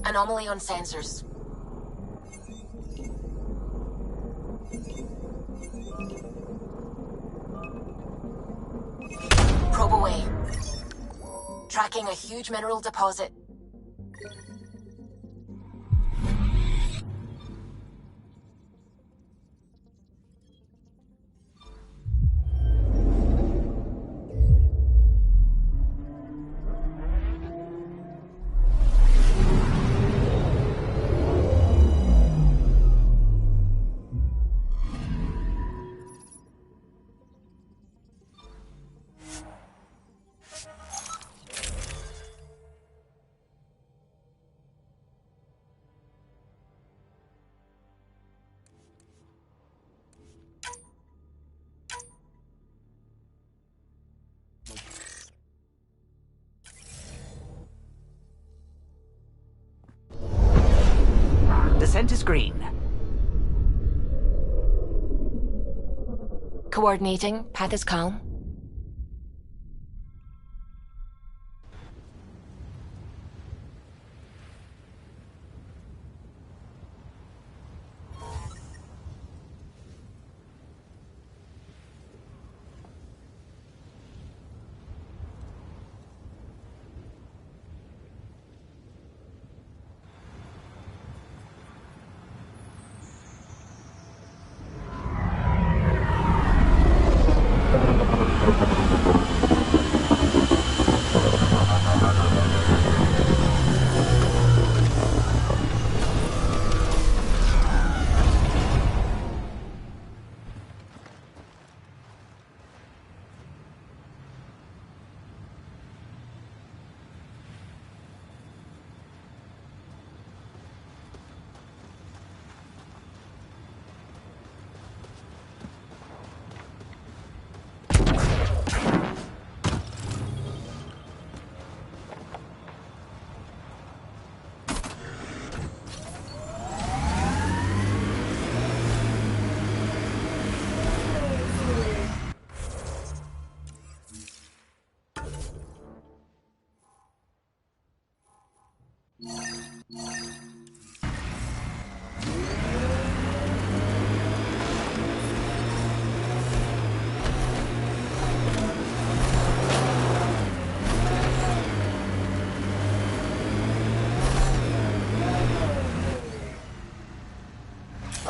Anomaly on sensors. Probe away. Tracking a huge mineral deposit. Descent is green. Coordinating. Path is calm.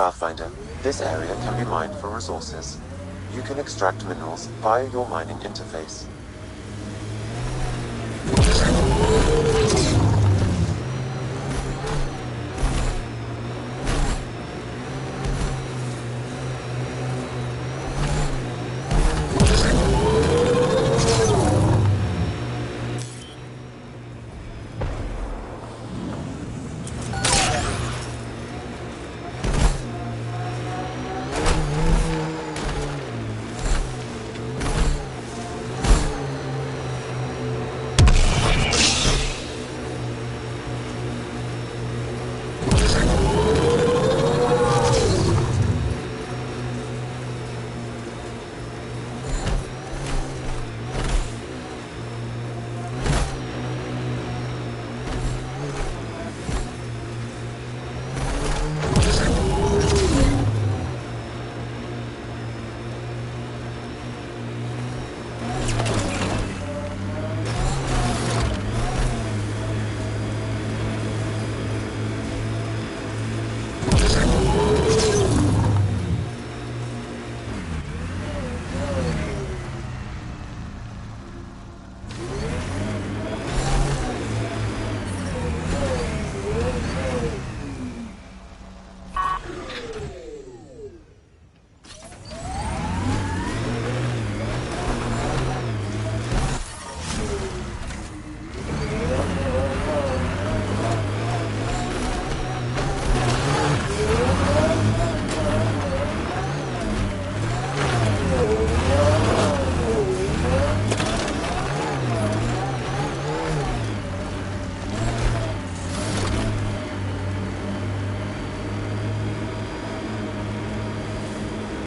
Pathfinder, this area can be mined for resources. You can extract minerals via your mining interface.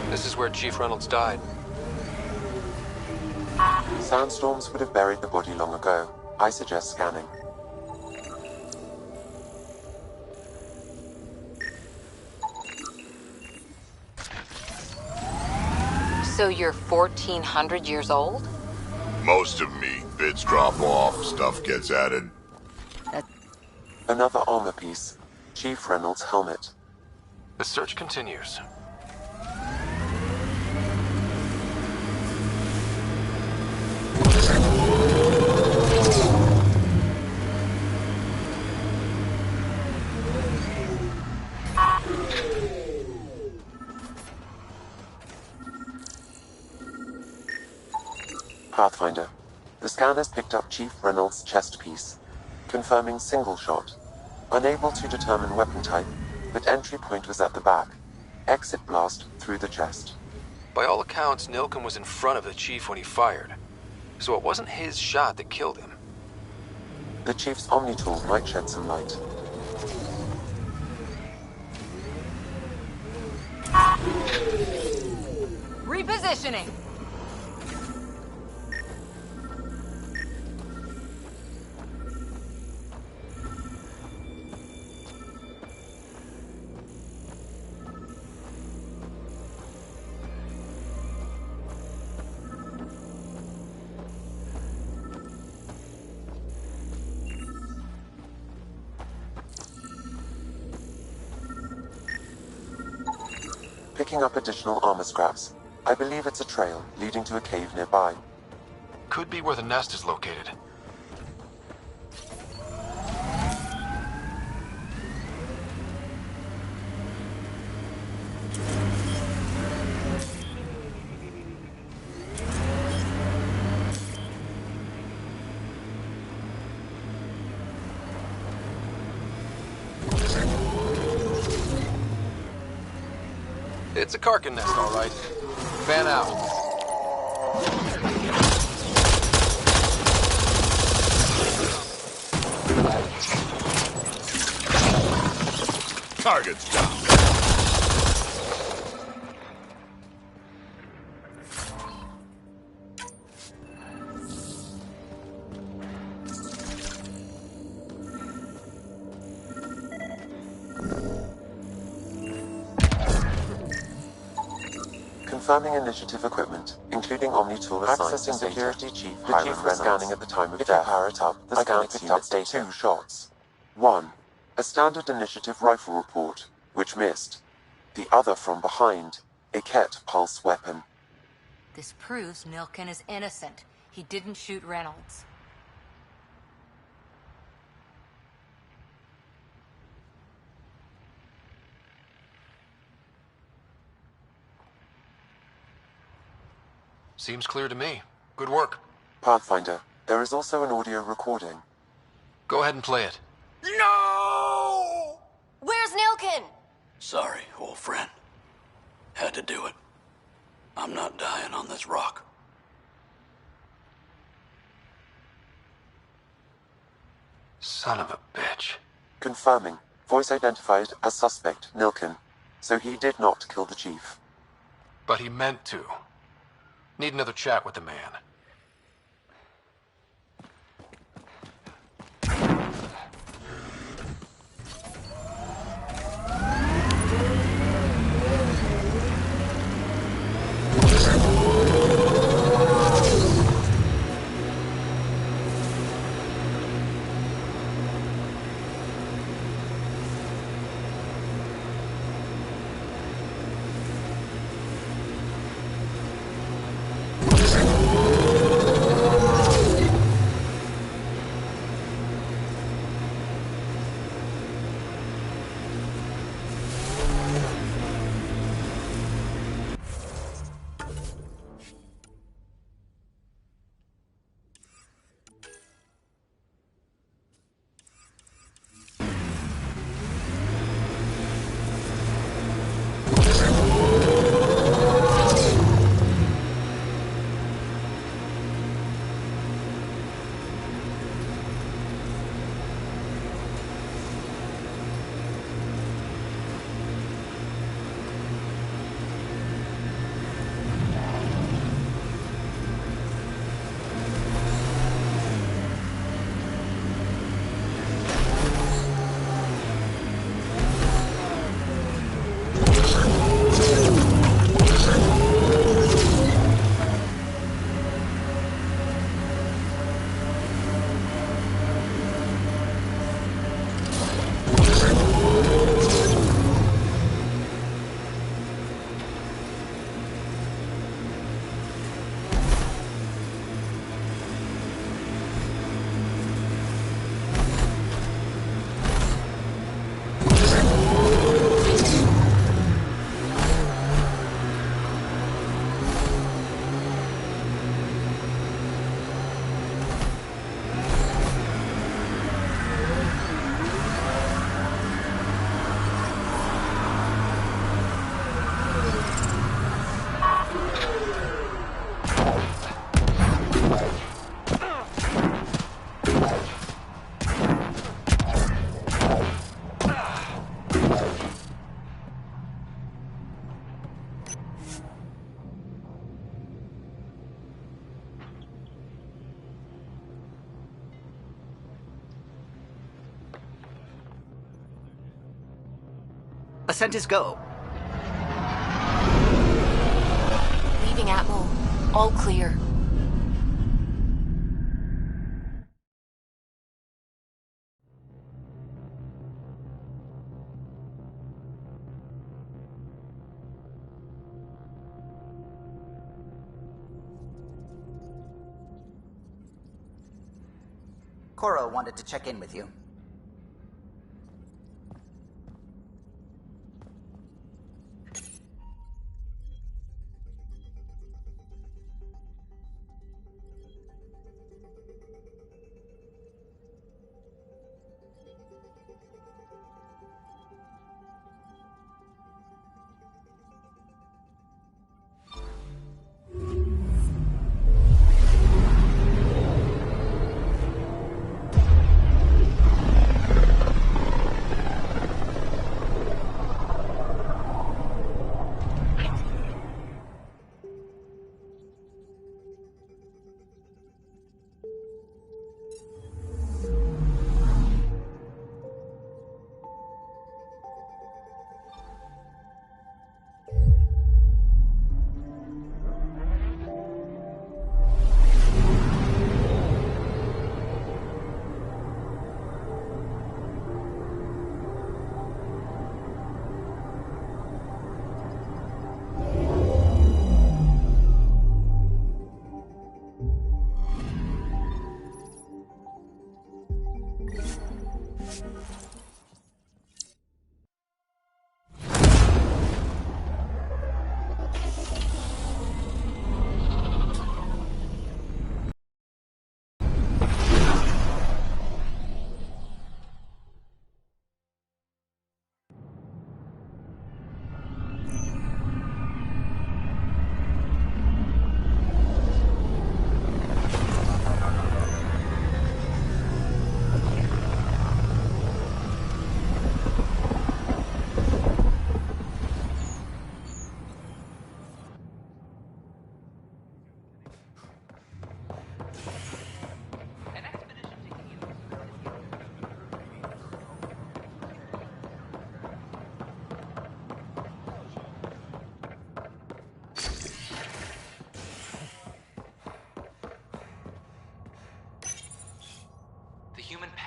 This is where Chief Reynolds died. Sandstorms would have buried the body long ago. I suggest scanning. So you're 1,400 years old? Most of me. Bits drop off, stuff gets added. Another armor piece. Chief Reynolds' helmet. The search continues. Pathfinder. The scanners picked up Chief Reynolds' chest piece, confirming single shot. Unable to determine weapon type, but entry point was at the back. Exit blast through the chest. By all accounts, Nilken was in front of the Chief when he fired. So it wasn't his shot that killed him. The Chief's Omni tool might shed some light. Repositioning! Picking up additional armor scraps. I believe it's a trail leading to a cave nearby. Could be where the nest is located. It's a Karkin nest, all right. Fan out. Target's down. Confirming initiative equipment, including Omni tool assigned to Security Chief. The Chief was scanning at the time of death. Power it up. The scanner picked up data. 2 shots. 1. A standard initiative rifle report, which missed. the other from behind, a Ket pulse weapon. This proves Nilken is innocent. He didn't shoot Reynolds. Seems clear to me. Good work. Pathfinder, there is also an audio recording. Go ahead and play it. No! Where's Nilken? Sorry, old friend. Had to do it. I'm not dying on this rock. Son of a bitch. Confirming. Voice identified as suspect, Nilken. So he did not kill the chief. But he meant to. Need another chat with the man. Ascent is go. Leaving Atmo. All clear. Koro wanted to check in with you.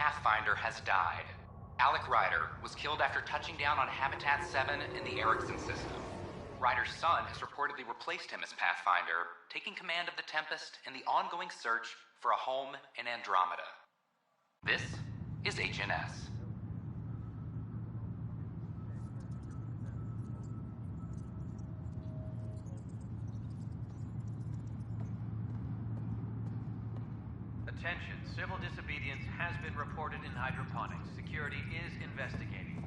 Pathfinder has died. Alec Ryder was killed after touching down on Habitat 7 in the Erickson system. Ryder's son has reportedly replaced him as Pathfinder, taking command of the Tempest in the ongoing search for a home in Andromeda. This is HNS. Attention, civil disobedience has been reported in hydroponics. Security is investigating.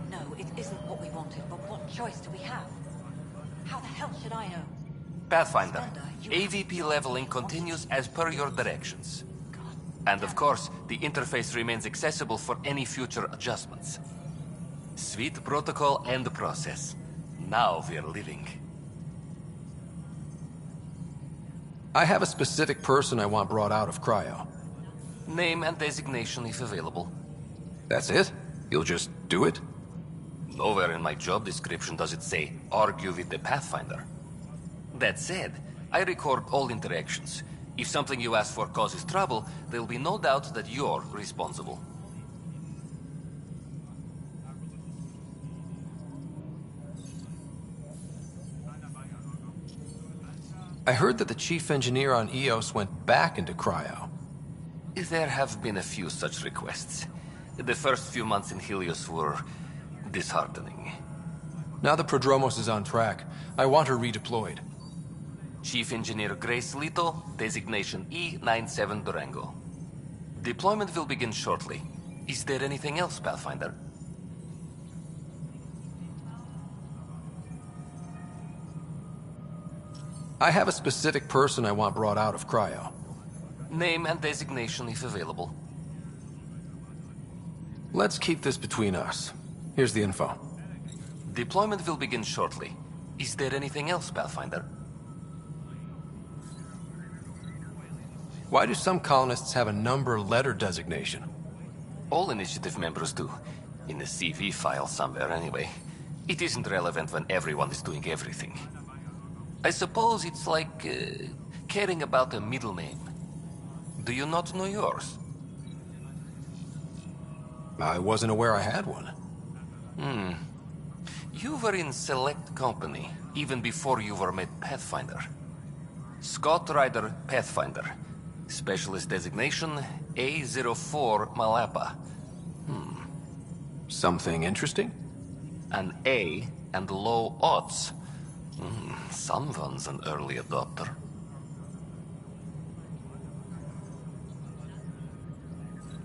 No, it isn't what we wanted, but what choice do we have? How the hell should I know? Pathfinder, AVP leveling continues as per your directions. And of course, the interface remains accessible for any future adjustments. Sweet protocol and process. Now we're living. I have a specific person I want brought out of cryo. Name and designation if available. That's it? You'll just do it? Nowhere in my job description does it say, argue with the Pathfinder. That said, I record all interactions. If something you ask for causes trouble, there'll be no doubt that you're responsible. I heard that the chief engineer on EOS went back into cryo. There have been a few such requests. The first few months in Helios were disheartening. Now the Prodromos is on track. I want her redeployed. Chief Engineer Grace Lito, designation E97 Durango. Deployment will begin shortly. Is there anything else, Pathfinder? I have a specific person I want brought out of cryo. Name and designation if available. Let's keep this between us. Here's the info. Deployment will begin shortly. Is there anything else, Pathfinder? Why do some colonists have a number letter designation? All initiative members do. In a CV file somewhere, anyway. It isn't relevant when everyone is doing everything. I suppose it's like caring about a middle name. Do you not know yours? I wasn't aware I had one. You were in select company, even before you were made Pathfinder. Scott Ryder, Pathfinder. Specialist designation, A04 Malapa. Something interesting? An A and low odds. Someone's an early adopter.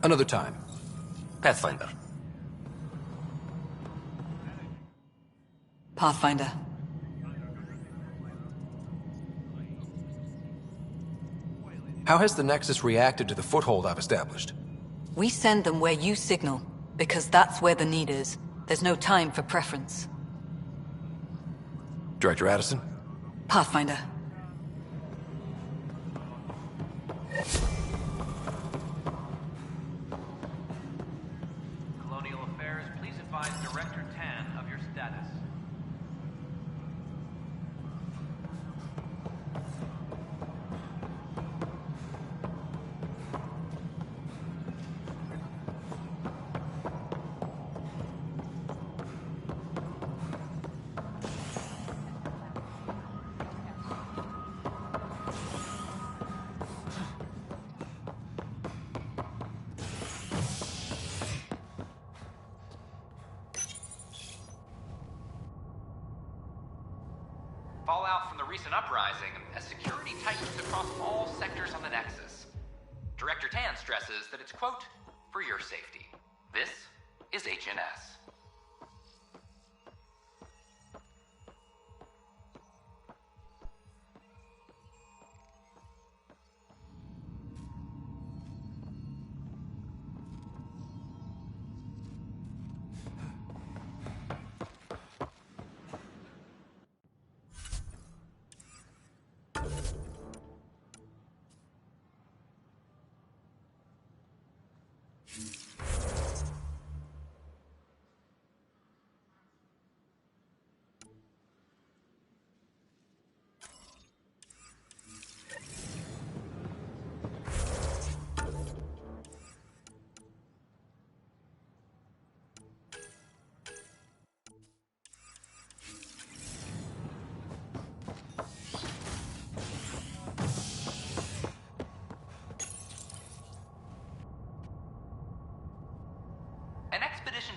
Another time. Pathfinder. Pathfinder. How has the Nexus reacted to the foothold I've established? We send them where you signal, because that's where the need is. There's no time for preference. Director Addison? Pathfinder. Colonial Affairs, please advise Director Tan of your status. Fallout from the recent uprising as security tightens across all sectors on the Nexus. Director Tan stresses that it's, quote, for your safety. This is HNS.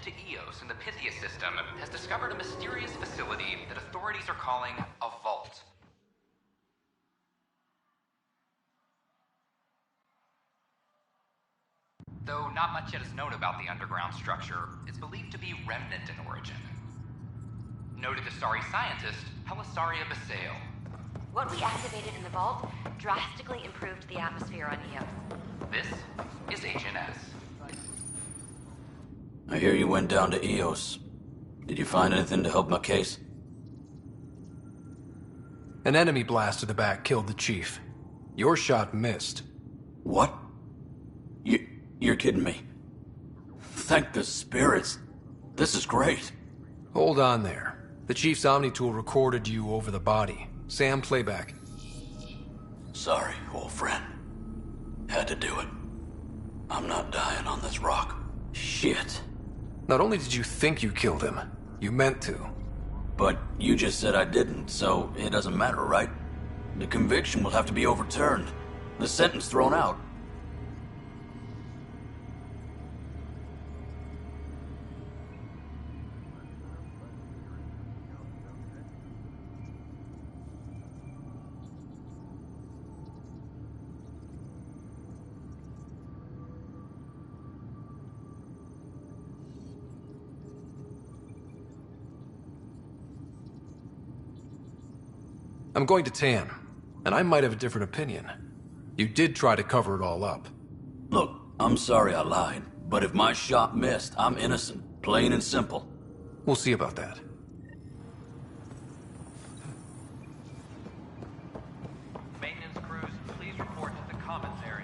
to EOS in the Pythia system has discovered a mysterious facility that authorities are calling a vault. Though not much yet is known about the underground structure, it's believed to be remnant in origin. Noted Asari scientist Pelisaria Basale. What we activated in the vault drastically improved the atmosphere on EOS. This is HNS. I hear you went down to EOS. Did you find anything to help my case? An enemy blast to the back killed the chief. Your shot missed. What? You're kidding me. Thank the spirits. This is great. Hold on there. The chief's Omni-tool recorded you over the body. Sam, playback. Sorry, old friend. Had to do it. I'm not dying on this rock. Shit. Not only did you think you killed him, you meant to. But you just said I didn't, so it doesn't matter, right? The conviction will have to be overturned. The sentence thrown out. I'm going to Tan, and I might have a different opinion. You did try to cover it all up. Look, I'm sorry I lied, but if my shot missed, I'm innocent. Plain and simple. We'll see about that. Maintenance crews, please report to the commons area.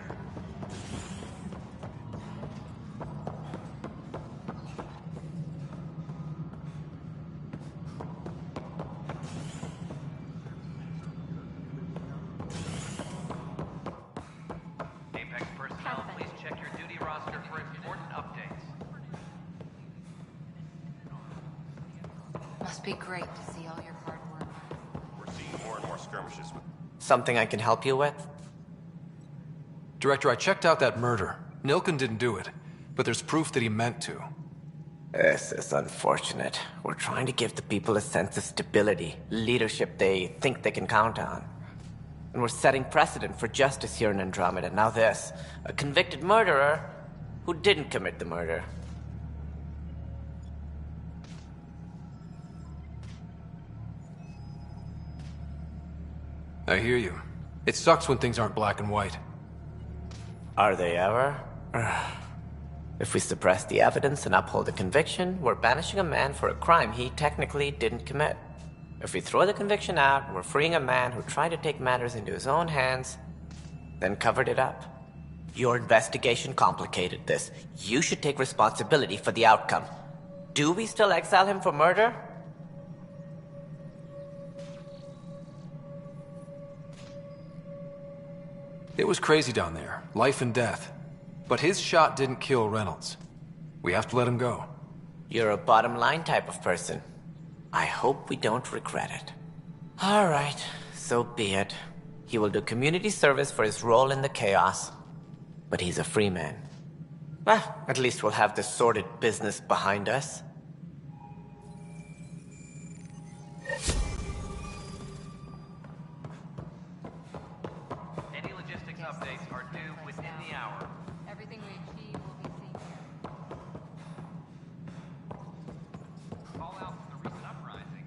Apex personnel, please check your duty roster for important updates. Must be great to see all your hard work. We're seeing more and more skirmishes with... Something I can help you with? Director, I checked out that murder. Nilken didn't do it, but there's proof that he meant to. This is unfortunate. We're trying to give the people a sense of stability, leadership they think they can count on. And we're setting precedent for justice here in Andromeda. Now this, a convicted murderer who didn't commit the murder. I hear you. It sucks when things aren't black and white. Are they ever? If we suppress the evidence and uphold the conviction, we're banishing a man for a crime he technically didn't commit. If we throw the conviction out, we're freeing a man who tried to take matters into his own hands, then covered it up. Your investigation complicated this. You should take responsibility for the outcome. Do we still exile him for murder? It was crazy down there, life and death. But his shot didn't kill Reynolds. We have to let him go. You're a bottom line type of person. I hope we don't regret it. All right, so be it. He will do community service for his role in the chaos. But he's a free man. Well, at least we'll have this sordid business behind us. Any logistics updates are due within the hour. Everything we achieve will be seen here. Call out from the recent uprising.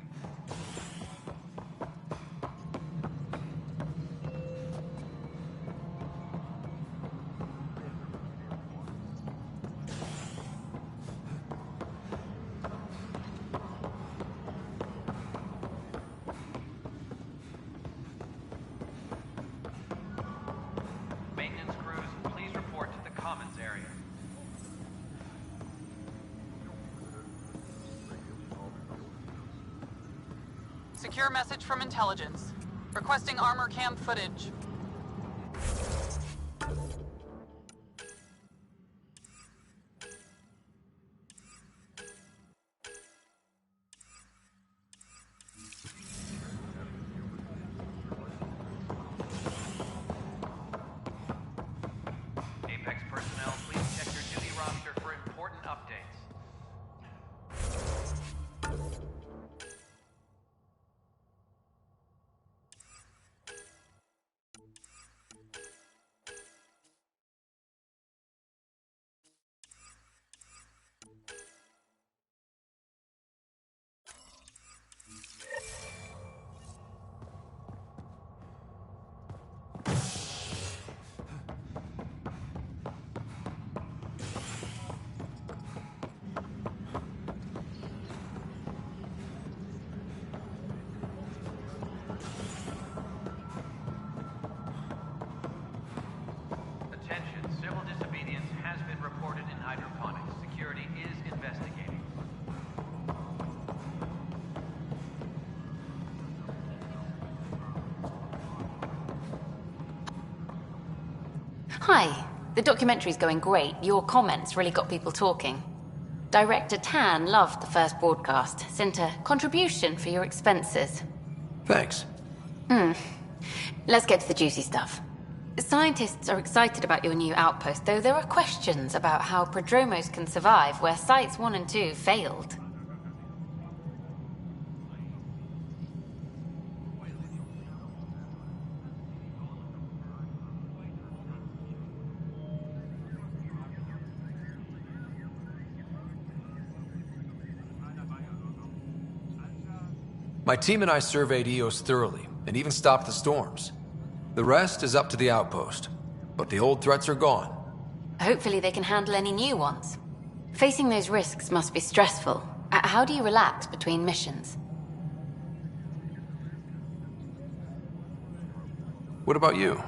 Maintenance crews, please report to the commons area. Secure message from intelligence. Requesting armor cam footage. Apex personnel, please check your duty roster for important updates. civil disobedience has been reported in hydroponics. Security is investigating. Hi. The documentary's going great. Your comments really got people talking. Director Tan loved the first broadcast. Sent a contribution for your expenses. Thanks. Let's get to the juicy stuff. Scientists are excited about your new outpost, though there are questions about how Prodromos can survive where Sites 1 and 2 failed. My team and I surveyed Eos thoroughly, and even stopped the storms. The rest is up to the outpost, but the old threats are gone. Hopefully they can handle any new ones. Facing those risks must be stressful. How do you relax between missions? What about you?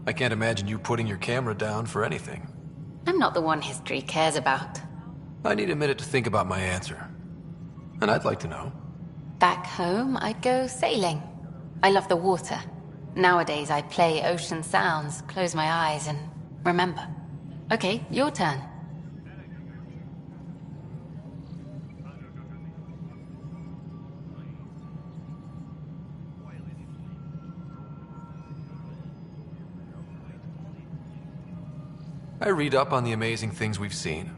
I can't imagine you putting your camera down for anything. I'm not the one history cares about. I need a minute to think about my answer. And I'd like to know. Back home, I'd go sailing. I love the water. Nowadays, I play ocean sounds, close my eyes, and remember. Okay, your turn. I read up on the amazing things we've seen.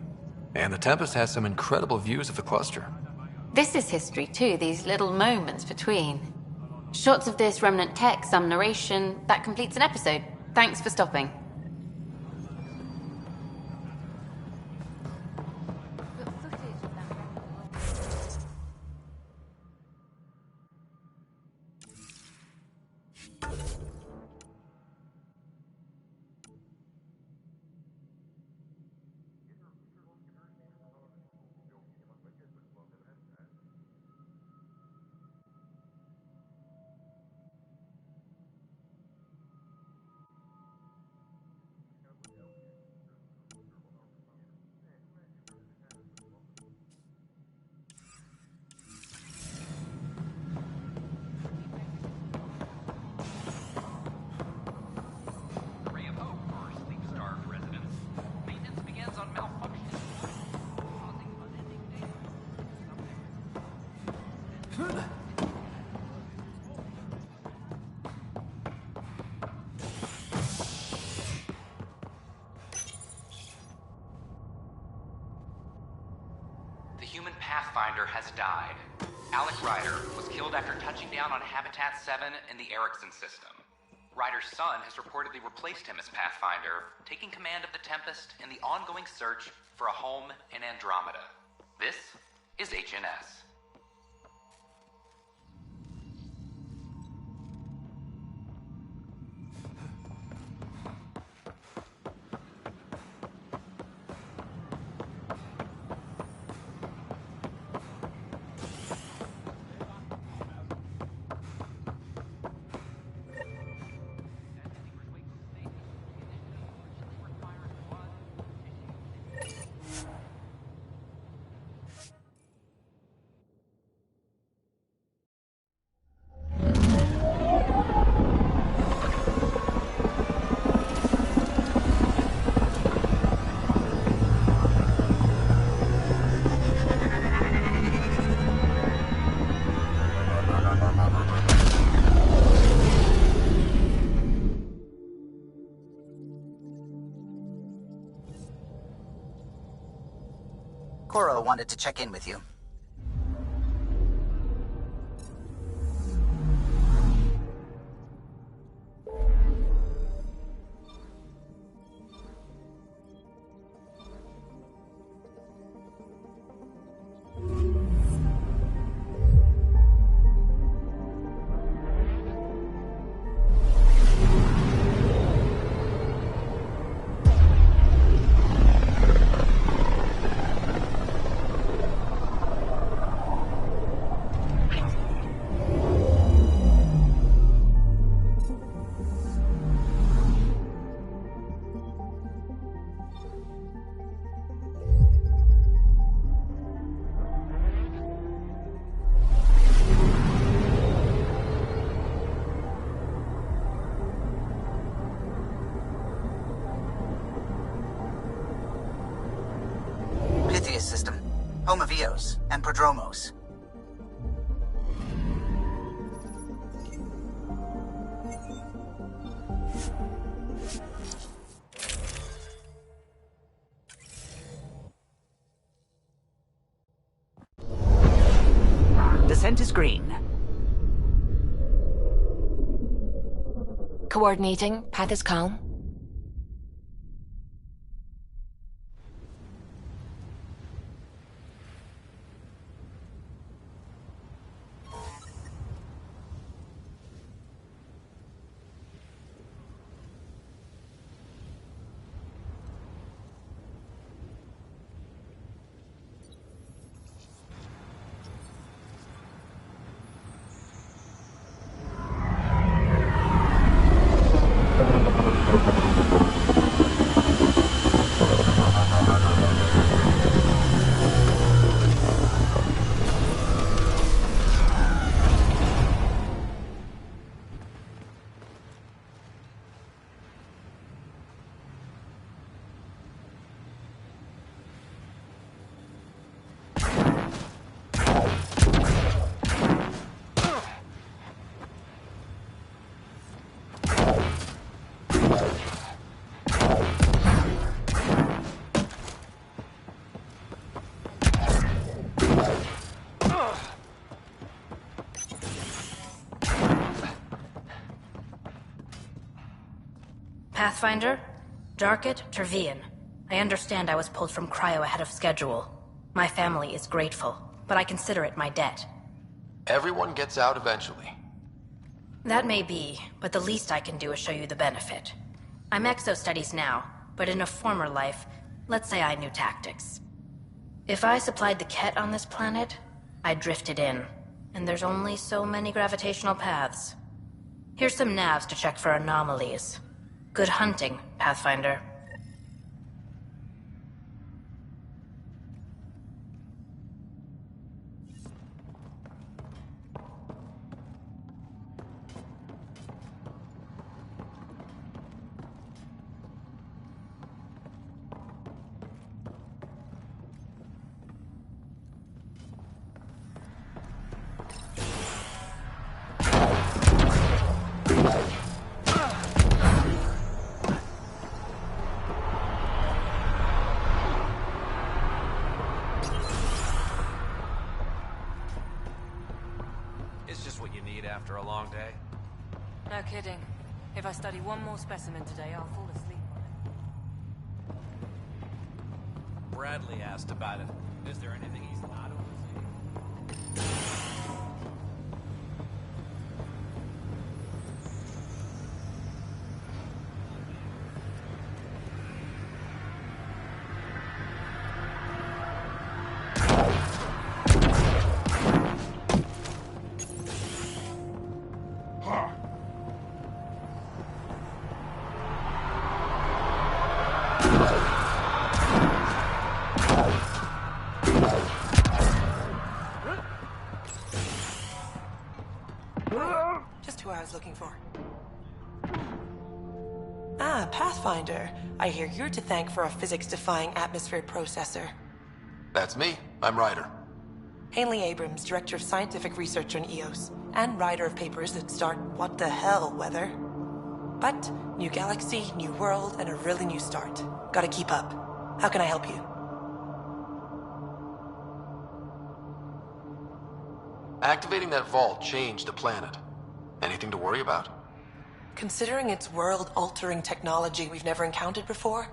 And the Tempest has some incredible views of the cluster. This is history too, these little moments between. Shots of this remnant tech, some narration. That completes an episode. Thanks for stopping. The human Pathfinder has died. Alec Ryder was killed after touching down on Habitat 7 in the Erickson system. Ryder's son has reportedly replaced him as Pathfinder, taking command of the Tempest in the ongoing search for a home in Andromeda. This is HNS. Coro wanted to check in with you. home of Eos and Prodromos. Descent is green. Coordinating. Path is calm. Pathfinder, Darket, Trevian. I understand I was pulled from Cryo ahead of schedule. My family is grateful, but I consider it my debt. Everyone gets out eventually. That may be, but the least I can do is show you the benefit. I'm exo-studies now, but in a former life, let's say I knew tactics. If I supplied the Ket on this planet, I drifted in, and there's only so many gravitational paths. Here's some navs to check for anomalies. Good hunting, Pathfinder. After a long day? No kidding. If I study one more specimen today, I'll fall asleep on it. Bradley asked about it. Is there anything he's not overseeing? Looking for. Ah, Pathfinder. I hear you're to thank for a physics-defying atmosphere processor. That's me. I'm Ryder. Hanley Abrams, Director of Scientific Research on EOS, and writer of papers that start what the hell weather. But, new galaxy, new world, and a really new start. Gotta keep up. How can I help you? Activating that vault changed the planet. Anything to worry about? Considering it's world-altering technology we've never encountered before,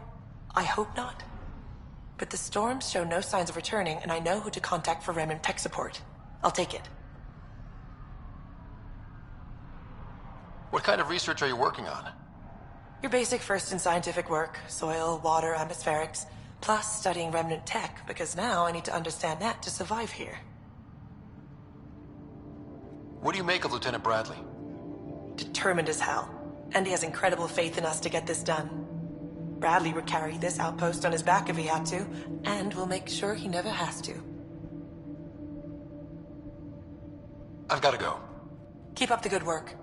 I hope not. But the storms show no signs of returning, and I know who to contact for remnant tech support. I'll take it. What kind of research are you working on? Your basic first in scientific work, soil, water, atmospherics, plus studying remnant tech, because now I need to understand that to survive here. What do you make of Lieutenant Bradley? Determined as hell. And he has incredible faith in us to get this done. Bradley would carry this outpost on his back if he had to, and we'll make sure he never has to. I've got to go. Keep up the good work.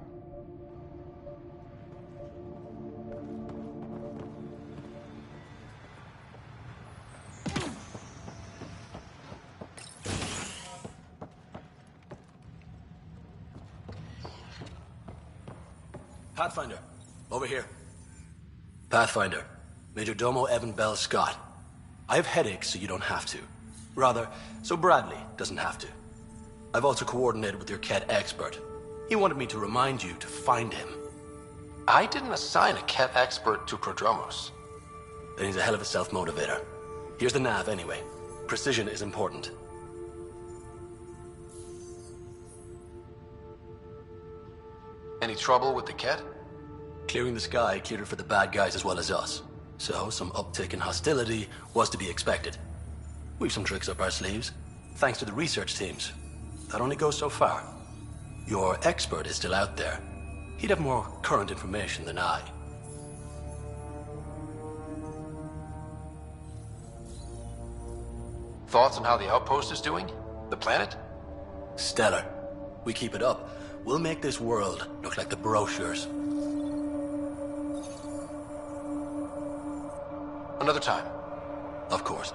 Pathfinder, over here. Pathfinder, Major Domo Evan Bell Scott. I have headaches, so you don't have to. Rather, so Bradley doesn't have to. I've also coordinated with your Ket expert. He wanted me to remind you to find him. I didn't assign a Ket expert to Prodromos. Then he's a hell of a self-motivator. Here's the nav anyway. Precision is important. Any trouble with the Ket? Clearing the sky cleared it for the bad guys as well as us. So, some uptick in hostility was to be expected. We've some tricks up our sleeves, thanks to the research teams. That only goes so far. Your expert is still out there. He'd have more current information than I. Thoughts on how the outpost is doing? The planet? Stellar. We keep it up, we'll make this world look like the brochures. Another time. Of course.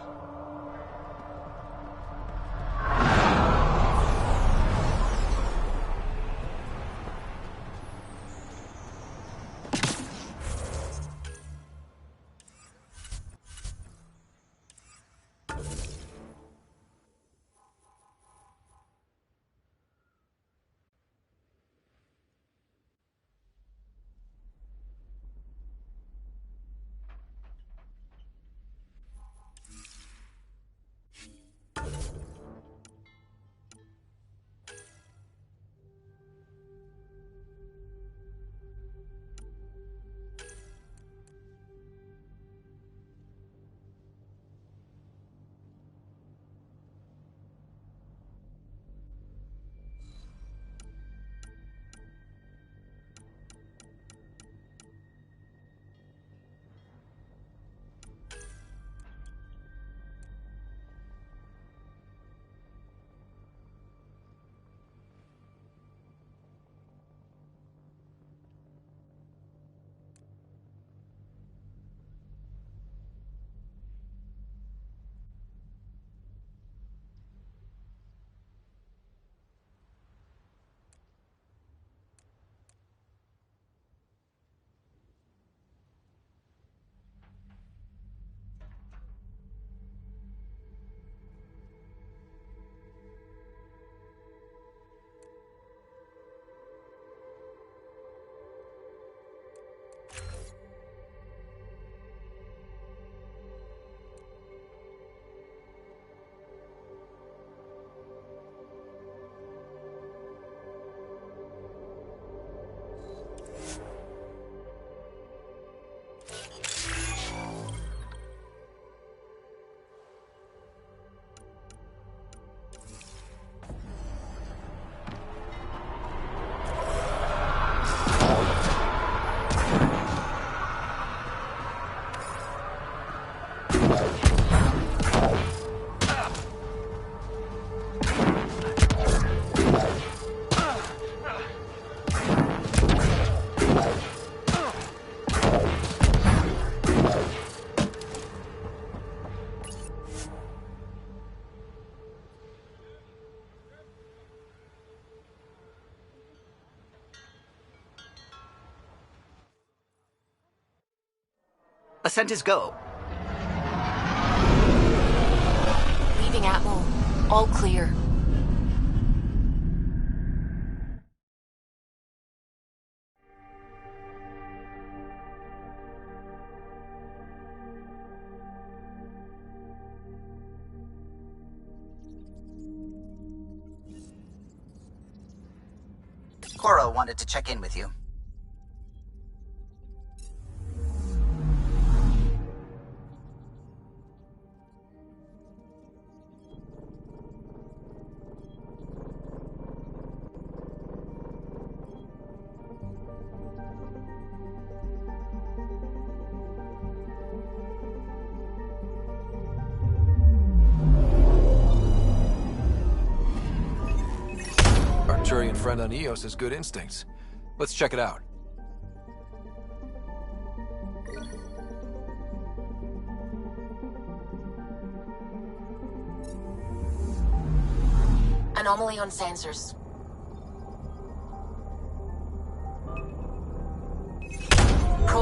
Ascent is go. Leaving Atmo. All clear. Cora wanted to check in with you. Arturian friend on Eos has good instincts. Let's check it out. Anomaly on sensors.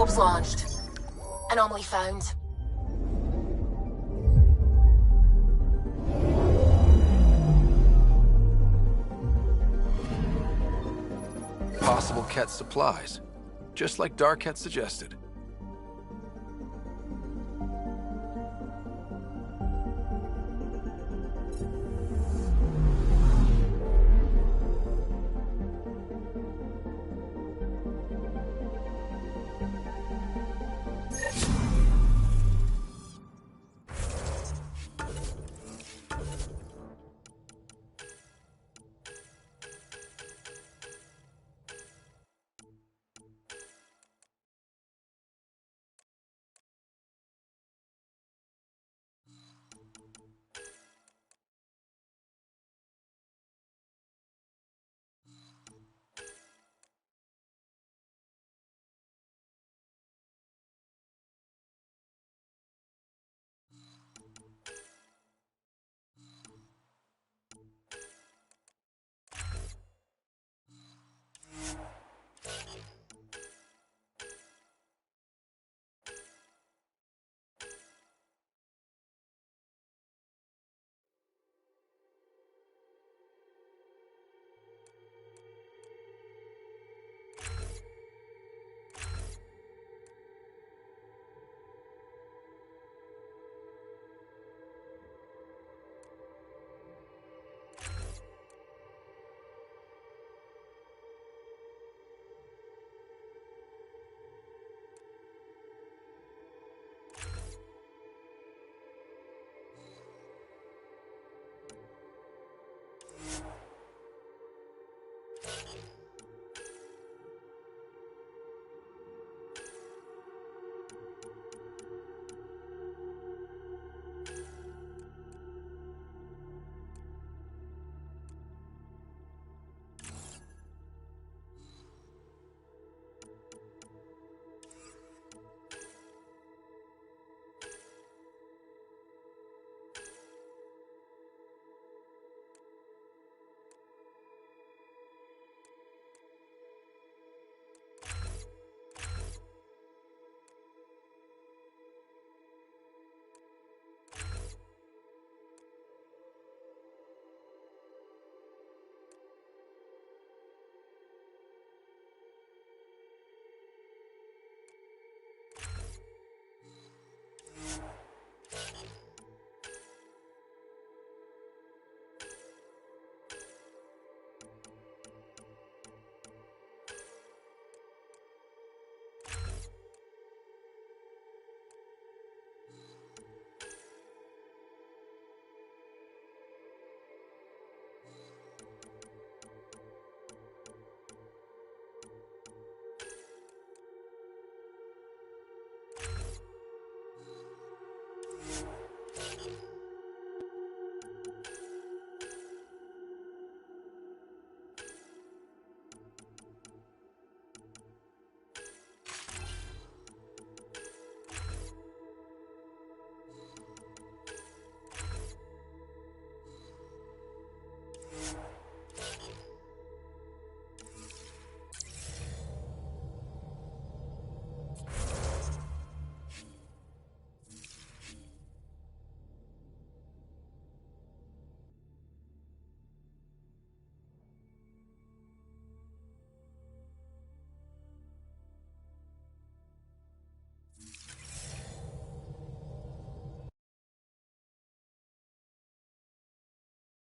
Probes launched. Anomaly found. Possible Ket supplies. Just like Dark had suggested.